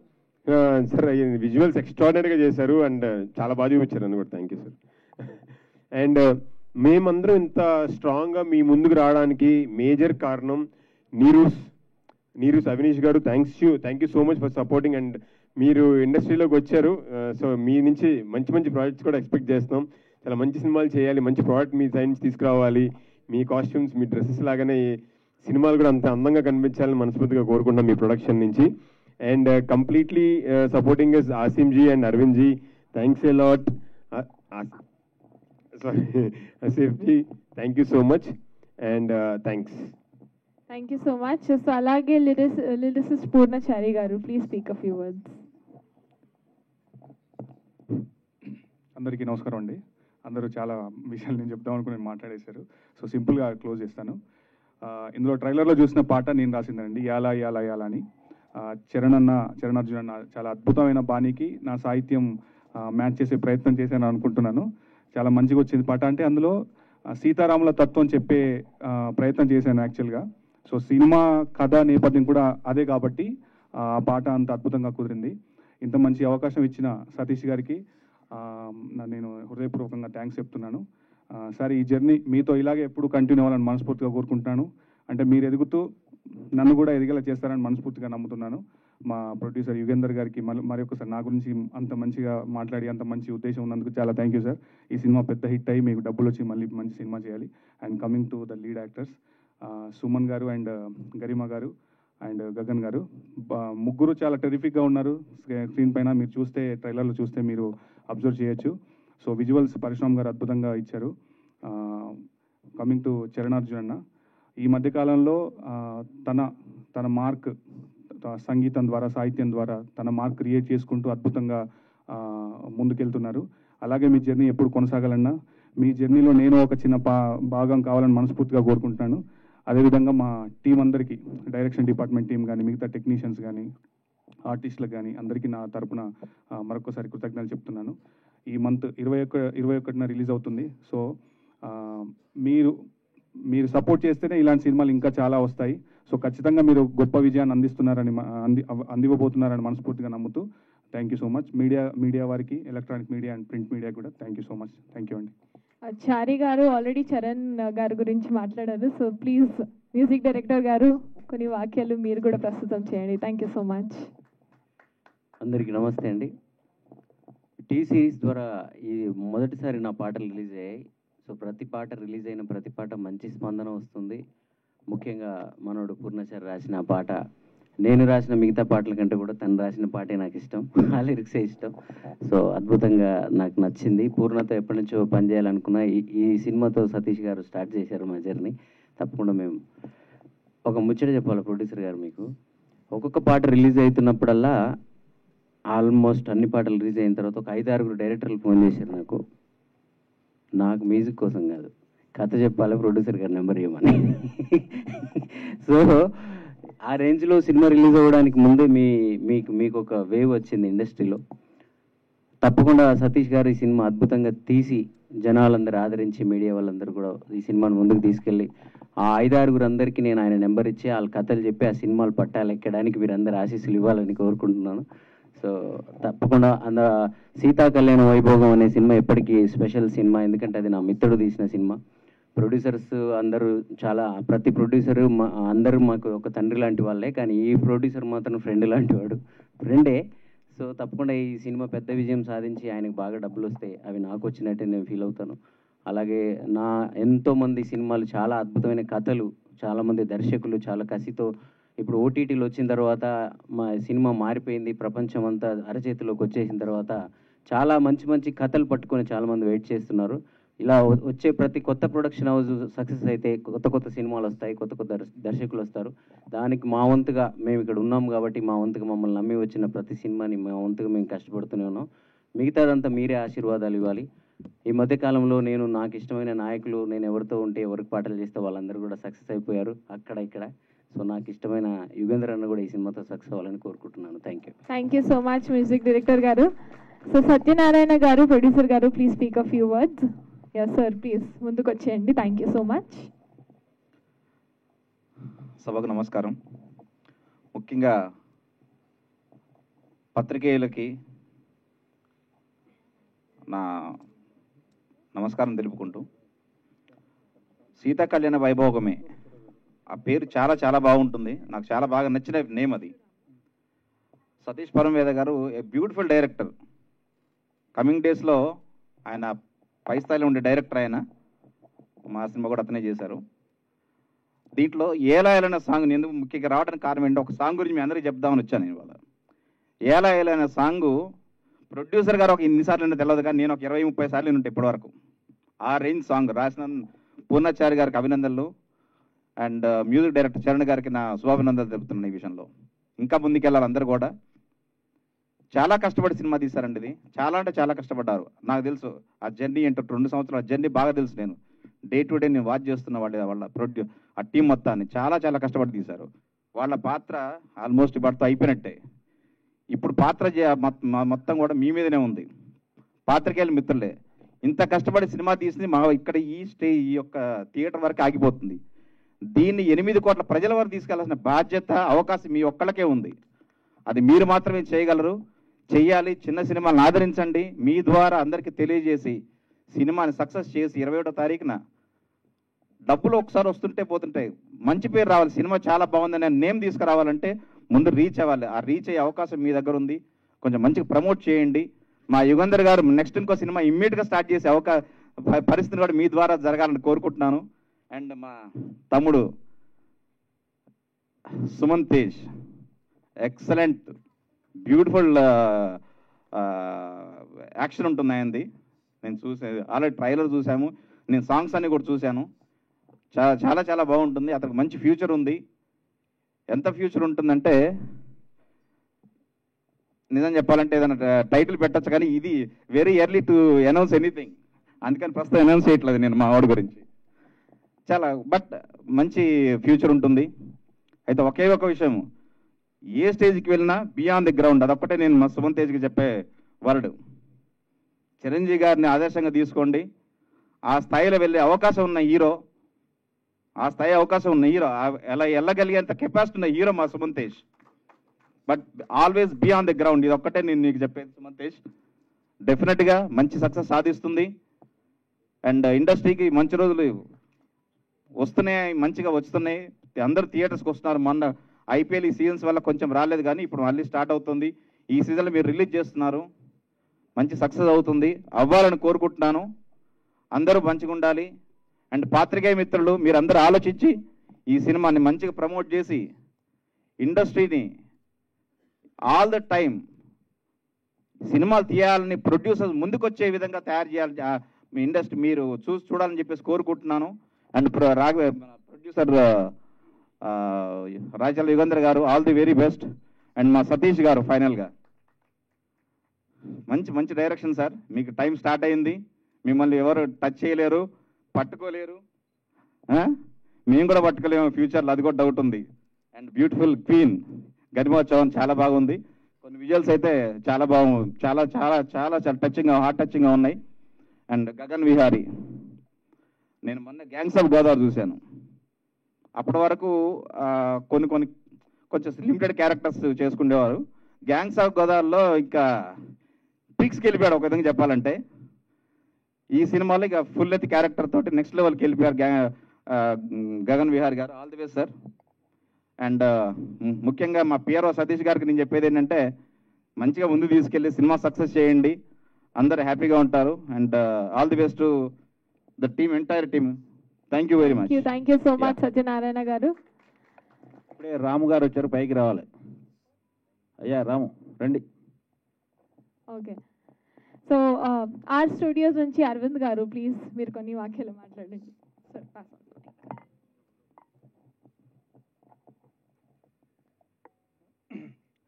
సార్ విజువల్స్ ఎక్స్ట్రాడినరీగా చేశారు అండ్ చాలా బాగా చూపించారు అని కూడా. Thank you sir. అండ్ మేమందరం ఇంత స్ట్రాంగ్గా మీ ముందుకు రావడానికి మేజర్ కారణం నీరూస్ అవినీష్ గారు. Thank you so much for supporting. And మీరు ఇండస్ట్రీలోకి వచ్చారు, సో మీ నుంచి మంచి మంచి ప్రాజెక్ట్స్ కూడా ఎక్స్పెక్ట్ చేస్తున్నాం. చాలా మంచి సినిమాలు చేయాలి, మంచి ప్రోడక్ట్ మీ సైడ్ నుంచి తీసుకురావాలి. మీ కాస్ట్యూమ్స్, మీ డ్రెస్సెస్ లాగానే సినిమాలు కూడా అంత అందంగా కనిపించాలని మనస్ఫూర్తిగా కోరుకుంటున్నాం మీ ప్రొడక్షన్ నుంచి. And completely supporting is Asim ji and Arvind ji. Thanks a lot. Asif ji, thank you so much and thanks. Thank you so much. So alage lyricist Purnachari garu, please speak a few words. అందరికీ నమస్కారం అండి. అందరూ చాలా విషయాలు నేను చెప్దాం అనుకుని మాట్లాడేశారు. సో సింపుల్గా క్లోజ్ చేస్తాను. ఇందులో ట్రైలర్లో చూసిన పాట నేను రాసిందండి, యాలా యాలా యాలా అని. చరణ్ అర్జున్ అన్న చాలా అద్భుతమైన బాణీకి నా సాహిత్యం మ్యాచ్ చేసే ప్రయత్నం చేశాను అనుకుంటున్నాను. చాలా మంచిగా వచ్చింది పాట. అంటే అందులో సీతారాముల తత్వం చెప్పే ప్రయత్నం చేశాను యాక్చువల్గా. సో సినిమా కథ నేపథ్యం కూడా అదే కాబట్టి ఆ పాట అంత అద్భుతంగా కుదిరింది. ఇంత మంచి అవకాశం ఇచ్చిన సతీష్ గారికి నేను హృదయపూర్వకంగా థ్యాంక్స్ చెప్తున్నాను. సార్, ఈ జర్నీ మీతో ఇలాగే ఎప్పుడు కంటిన్యూ అవ్వాలని మనస్ఫూర్తిగా కోరుకుంటున్నాను. అంటే మీరు ఎదుగుతూ నన్ను కూడా ఎదిగేలా చేస్తారని మనస్ఫూర్తిగా నమ్ముతున్నాను. మా ప్రొడ్యూసర్ యుగేందర్ గారికి మరొకసారి నా గురించి అంత మంచిగా మాట్లాడి అంత మంచి ఉద్దేశం ఉన్నందుకు చాలా థ్యాంక్ యూ సార్. ఈ సినిమా పెద్ద హిట్ అయ్యి మీకు డబ్బులు వచ్చి మళ్ళీ మంచి సినిమా చేయాలి. And coming to the lead actors, Suman గారు అండ్ గరిమా గారు అండ్ గగన్ గారు, ముగ్గురు చాలా టెరిఫిక్గా ఉన్నారు. స్క్రీన్ పైన మీరు చూస్తే, ట్రైలర్లో చూస్తే మీరు అబ్జర్వ్ చేయొచ్చు. సో విజువల్స్ పరశురామ్ గారు అద్భుతంగా ఇచ్చారు. కమింగ్ టు చరణ్ అర్జున్ అన్న, ఈ మధ్యకాలంలో తన మార్క్ సంగీతం ద్వారా, సాహిత్యం ద్వారా తన మార్క్ క్రియేట్ చేసుకుంటూ అద్భుతంగా ముందుకెళ్తున్నారు. అలాగే మీ జర్నీ ఎప్పుడు కొనసాగాలన్నా, మీ జర్నీలో నేను ఒక చిన్న భాగం కావాలని మనస్ఫూర్తిగా కోరుకుంటున్నాను. అదేవిధంగా మా టీం అందరికీ, డైరెక్షన్ డిపార్ట్మెంట్ టీం కానీ, మిగతా టెక్నీషియన్స్ కానీ, ఆర్టిస్టులకు కానీ అందరికీ నా తరపున మరొకసారి కృతజ్ఞతలు చెప్తున్నాను. ఈ మంత్ 21న రిలీజ్ అవుతుంది. సో మీరు సపోర్ట్ చేస్తేనే ఇలాంటి సినిమాలు ఇంకా చాలా వస్తాయి. సో ఖచ్చితంగా మీరు గొప్ప విజయాన్ని అందివ్వబోతున్నారని మనస్ఫూర్తిగా నమ్ముతూ thank you so much. Media వారికి, electronic media and print media కూడా thank you so much. Thank you అండి. చారి గారు ఆల్రెడీ చరణ్ గారి గురించి మాట్లాడారు. సో ప్లీజ్ మ్యూజిక్ డైరెక్టర్ గారు కొన్ని వాక్యాలు మీరు కూడా ప్రస్తుతం చేయండి. Thank you so much. అందరికీ నమస్తే అండి. టీ సిరీస్ ద్వారా ఈ మొదటిసారి నా పాటలు రిలీజ్ అయ్యాయి. సో ప్రతి పాట రిలీజ్ అయిన ప్రతి పాట మంచి స్పందన వస్తుంది. ముఖ్యంగా మనోడు పూర్ణచారి రాసిన పాట, నేను రాసిన మిగతా పాటల కంటే కూడా తను రాసిన పాటే నాకు ఇష్టం, ఆ లిరిక్సే ఇష్టం. సో అద్భుతంగా నాకు నచ్చింది. పూర్ణతో ఎప్పటి నుంచో పనిచేయాలనుకున్నా. ఈ సినిమాతో సతీష్ గారు స్టార్ట్ చేశారు మా జర్నీ. తప్పకుండా మేము ఒక ముచ్చట చెప్పాలి ప్రొడ్యూసర్ గారు మీకు. ఒక్కొక్క పాట రిలీజ్ అవుతున్నప్పుడల్లా ఆల్మోస్ట్ అన్ని పాటలు రిలీజ్ అయిన తర్వాత ఒక 5-6 డైరెక్టర్లు ఫోన్ చేశారు నాకు మ్యూజిక్ కోసం కాదు, కథ చెప్పాలి, ప్రొడ్యూసర్ గారి నెంబర్ ఇవ్వమని. సో ఆ రేంజ్లో సినిమా రిలీజ్ అవ్వడానికి ముందే మీకు ఒక వేవ్ వచ్చింది ఇండస్ట్రీలో. తప్పకుండా సతీష్ గారు ఈ సినిమా అద్భుతంగా తీసి జనాలందరూ ఆదరించి, మీడియా వాళ్ళందరూ కూడా ఈ సినిమాను ముందుకు తీసుకెళ్ళి ఆ 5-6 అందరికీ నేను ఆయన నెంబర్ ఇచ్చి వాళ్ళ కథలు చెప్పి ఆ సినిమాలు పట్టాలు ఎక్కడానికి మీరందరూ ఆశీస్సులు ఇవ్వాలని కోరుకుంటున్నాను. సో తప్పకుండా సీతా కళ్యాణ వైభోగం అనే సినిమా ఎప్పటికీ స్పెషల్ సినిమా, ఎందుకంటే అది నా మిత్రుడు తీసిన సినిమా. ప్రొడ్యూసర్స్ అందరూ ప్రతి ప్రొడ్యూసరు అందరూ మాకు ఒక తండ్రి లాంటి వాళ్ళే, కానీ ఈ ప్రొడ్యూసర్ మాత్రం ఫ్రెండ్ లాంటి వాడు, ఫ్రెండే. సో తప్పకుండా ఈ సినిమా పెద్ద విజయం సాధించి ఆయనకు బాగా డబ్బులు వస్తాయి, అవి నాకు వచ్చినట్టే నేను ఫీల్ అవుతాను. అలాగే ఎంతోమంది సినిమాలు, చాలా అద్భుతమైన కథలు, చాలామంది దర్శకులు చాలా కసితో, ఇప్పుడు ఓటీటీలు వచ్చిన తర్వాత మా సినిమా మారిపోయింది, ప్రపంచం అంతా అరచేతిలోకి వచ్చేసిన తర్వాత చాలా మంచి మంచి కథలు పట్టుకొని చాలామంది వెయిట్ చేస్తున్నారు. ఇలా వచ్చే ప్రతి కొత్త ప్రొడక్షన్ హౌస్ సక్సెస్ అయితే కొత్త సినిమాలు వస్తాయి, కొత్త దర్శకులు వస్తారు. దానికి మా వంతుగా మేము ఇక్కడ ఉన్నాం కాబట్టి మా వంతుగా మమ్మల్ని నమ్మి వచ్చిన ప్రతి సినిమాని మా వంతుగా మేము కష్టపడుతూనే ఉన్నాం. మిగతాదంతా మీరే ఆశీర్వాదాలు ఇవ్వాలి. ఈ మధ్యకాలంలో నాకు ఇష్టమైన నాయకులు, నేను ఎవరితో ఉంటే ఎవరికి పాటలు చేస్తే వాళ్ళందరూ కూడా సక్సెస్ అయిపోయారు అక్కడ ఇక్కడ. సో నాకు ఇష్టమైన యుగేంద్ర అన్న కూడా ఈ సినిమాతో సక్సెస్ అవ్వాలని కోరుకుంటున్నాను. Thank you so much music director గారు. సో సత్యనారాయణ గారు, ప్రొడ్యూసర్ గారు, please speak a few words. Yes sir, please ముందుకు వచ్చేయండి. Thank you so much. సభకు నమస్కారం. ముఖ్యంగా పత్రికేయులకి నా నమస్కారం తెలుపుకుంటూ, సీతా కళ్యాణ వైభోగమే ఆ పేరు చాలా చాలా బాగుంటుంది. నాకు చాలా బాగా నచ్చిన నేమ్ అది. సతీష్ పరమవేద గారు ఏ బ్యూటిఫుల్ డైరెక్టర్. కమింగ్ డేస్లో ఆయన పై స్థాయిలో ఉండే డైరెక్టర్. ఆయన మా సినిమా కూడా అతనే చేశారు. దీంట్లో ఏలాయలైన సాంగ్ నేను ఎందుకు ముఖ్యంగా రావడానికి కారణం ఏంటో ఒక సాంగ్ గురించి మీ అందరికీ చెప్దామని వచ్చాను. నేను ఇవాళ ఏలాయలైన సాంగు ప్రొడ్యూసర్ గారు ఒక ఇన్నిసార్లు తెలియదు, కానీ నేను ఒక 20-30 సార్లు ఉంటాయి ఇప్పటివరకు. ఆ రేంజ్ సాంగ్ రాసిన పూర్ణచారి గారికి అభినందనలు, అండ్ మ్యూజిక్ డైరెక్టర్ చరణ్ గారికి నా శుభాభినందనలు తెలుపుతున్నాను. ఈ విషయంలో ఇంకా ముందుకెళ్ళాలి. అందరూ కూడా చాలా కష్టపడి సినిమా తీశారండి. ఇది చాలా అంటే చాలా కష్టపడ్డారు. నాకు తెలుసు ఆ జర్నీ ఏంటో, 2 సంవత్సరాల జర్నీ బాగా తెలుసు. నేను డే టు డే నేను వాచ్ చేస్తున్న వాళ్ళ ఆ టీం మొత్తాన్ని చాలా చాలా కష్టపడి తీశారు. వాళ్ళ పాత్ర ఆల్మోస్ట్ ఇప్పటితో అయిపోయినట్టే. ఇప్పుడు పాత్ర మొత్తం కూడా మీ మీదనే ఉంది. పాత్రికేయులు మిత్రులే. ఇంత కష్టపడి సినిమా తీసింది మా ఇక్కడ ఈ యొక్క థియేటర్ వరకు ఆగిపోతుంది. దీన్ని 8 కోట్ల ప్రజల వరకు తీసుకెళ్లాల్సిన బాధ్యత, అవకాశం మీ ఒక్కళ్ళకే ఉంది. అది మీరు మాత్రమే చేయగలరు, చెయ్యాలి. చిన్న సినిమాలను ఆదరించండి. మీ ద్వారా అందరికీ తెలియజేసి సినిమాని సక్సెస్ చేసి 21వ తారీఖున డబ్బులు ఒకసారి వస్తుంటే పోతుంటాయి, మంచి పేరు రావాలి. సినిమా చాలా బాగుందని నేమ్ తీసుకురావాలంటే ముందు రీచ్ అవ్వాలి. ఆ రీచ్ అయ్యే అవకాశం మీ దగ్గర ఉంది. కొంచెం మంచిగా ప్రమోట్ చేయండి. మా యుగంధర్ గారు నెక్స్ట్ ఇంకో సినిమా ఇమ్మీడియట్గా స్టార్ట్ చేసే పరిస్థితి కూడా మీ ద్వారా జరగాలని కోరుకుంటున్నాను. అండ్ మా తమ్ముడు Suman Tej, excellent beautiful action ఉంటుంది ఆయనది. నేను ఆల్రెడీ ట్రైలర్ చూసాము, నేను సాంగ్స్ అన్ని కూడా చూశాను. చాలా చాలా చాలా బాగుంటుంది. అతనికి మంచి ఫ్యూచర్ ఉంది. ఎంత ఫ్యూచర్ ఉంటుందంటే నిజం చెప్పాలంటే ఏదైనా టైటిల్ పెట్టచ్చు, కానీ ఇది very early to announce anything. అందుకని ప్రస్తుతం అనౌన్స్ చేయట్లేదు నేను మా వాడి గురించి. చాలా బట్ మంచి ఫ్యూచర్ ఉంటుంది. అయితే ఒకే ఒక విషయం, ఏ స్టేజ్కి వెళ్ళినా బియాండ్ ది గ్రౌండ్, అదొక్కటే నేను మా సుమన్ తేజ్కి చెప్పే వర్డ్. చిరంజీవి గారిని ఆదర్శంగా తీసుకోండి. ఆ స్థాయిలో వెళ్ళే అవకాశం ఉన్న హీరో, ఆ స్థాయి అవకాశం ఉన్న హీరో, ఎలా వెళ్ళగలిగేంత కెపాసిటీ ఉన్న హీరో మా Suman Tej. But always be on the ground, ఇది ఒక్కటే నేను నీకు చెప్పేది. సుమన్ తేజ్ డెఫినెట్గా మంచి సక్సెస్ సాధిస్తుంది. అండ్ ఇండస్ట్రీకి మంచి రోజులు వస్తున్నాయి, మంచిగా వస్తున్నాయి. అందరూ థియేటర్స్కి వస్తున్నారు. మొన్న ఐపీఎల్ ఈ సీజన్స్ వల్ల కొంచెం రాలేదు, కానీ ఇప్పుడు మళ్ళీ స్టార్ట్ అవుతుంది. ఈ సీజన్లో మీరు రిలీజ్ చేస్తున్నారు, మంచి సక్సెస్ అవుతుంది, అవ్వాలని కోరుకుంటున్నాను. అందరూ మంచిగా ఉండాలి. అండ్ పాత్రికేయ మిత్రులు మీరందరూ ఆలోచించి ఈ సినిమాని మంచిగా ప్రమోట్ చేసి ఇండస్ట్రీని ఆల్ ద టైం సినిమాలు తీయాలని ప్రొడ్యూసర్స్ ముందుకొచ్చే విధంగా తయారు చేయాలి మీ ఇండస్ట్రీ, మీరు చూడాలని చెప్పేసి కోరుకుంటున్నాను. అండ్ ప్రొడ్యూసర్ రాజల యుగంధర్ గారు all the very best. And మా సతీష్ గారు ఫైనల్గా మంచి డైరెక్షన్ సార్. మీకు టైం స్టార్ట్ అయింది, మిమ్మల్ని ఎవరు టచ్ చేయలేరు, పట్టుకోలేరు. మేము కూడా పట్టుకోలేము ఫ్యూచర్లో, అది కూడా డౌట్ ఉంది. And beautiful queen Garima Chauhan చాలా బాగుంది. కొన్ని విజువల్స్ అయితే చాలా బాగుంది, చాలా చాలా చాలా చాలా టచింగ్గా, హార్ట్ టచింగ్గా ఉన్నాయి. అండ్ గగన్ విహారీ, నేను మొన్న గ్యాంగ్స్ ఆఫ్ గోదావరి చూశాను. అప్పటి వరకు కొంచెం లిమిటెడ్ క్యారెక్టర్స్ చేసుకునేవారు. గ్యాంగ్స్ ఆఫ్ గోదావరిలో ఇంకా పీక్స్కి వెళ్ళిపోయాడు ఒక విధంగా చెప్పాలంటే. ఈ సినిమాలో ఇక ఫుల్ ఎత్ క్యారెక్టర్ తోటి నెక్స్ట్ లెవెల్కి వెళ్ళిపోయారు గగన్ విహారీ గారు. All the best sir. And ముఖ్యంగా మా పిఆర్ఓ సతీష్ గారికి నేను చెప్పేది ఏంటంటే, మంచిగా ముందు తీసుకెళ్ళి సినిమా సక్సెస్ చేయండి, అందరూ హ్యాపీగా ఉంటారు. And all the best to the team, entire team. Thank you very much. Thank you so much Satyanarayana గారు. ఇప్పుడే రాము గారు వచ్చారు, పైకి రావాలి. అయ్యా రాము రండి. ఓకే, సో ఆర్ స్టూడియోస్ నుంచి అరవింద్ గారు, ప్లీజ్ మీరు కొన్ని వాక్యాలు మాట్లాడండి సార్.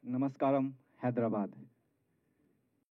నమస్కారం హైదరాబాద్.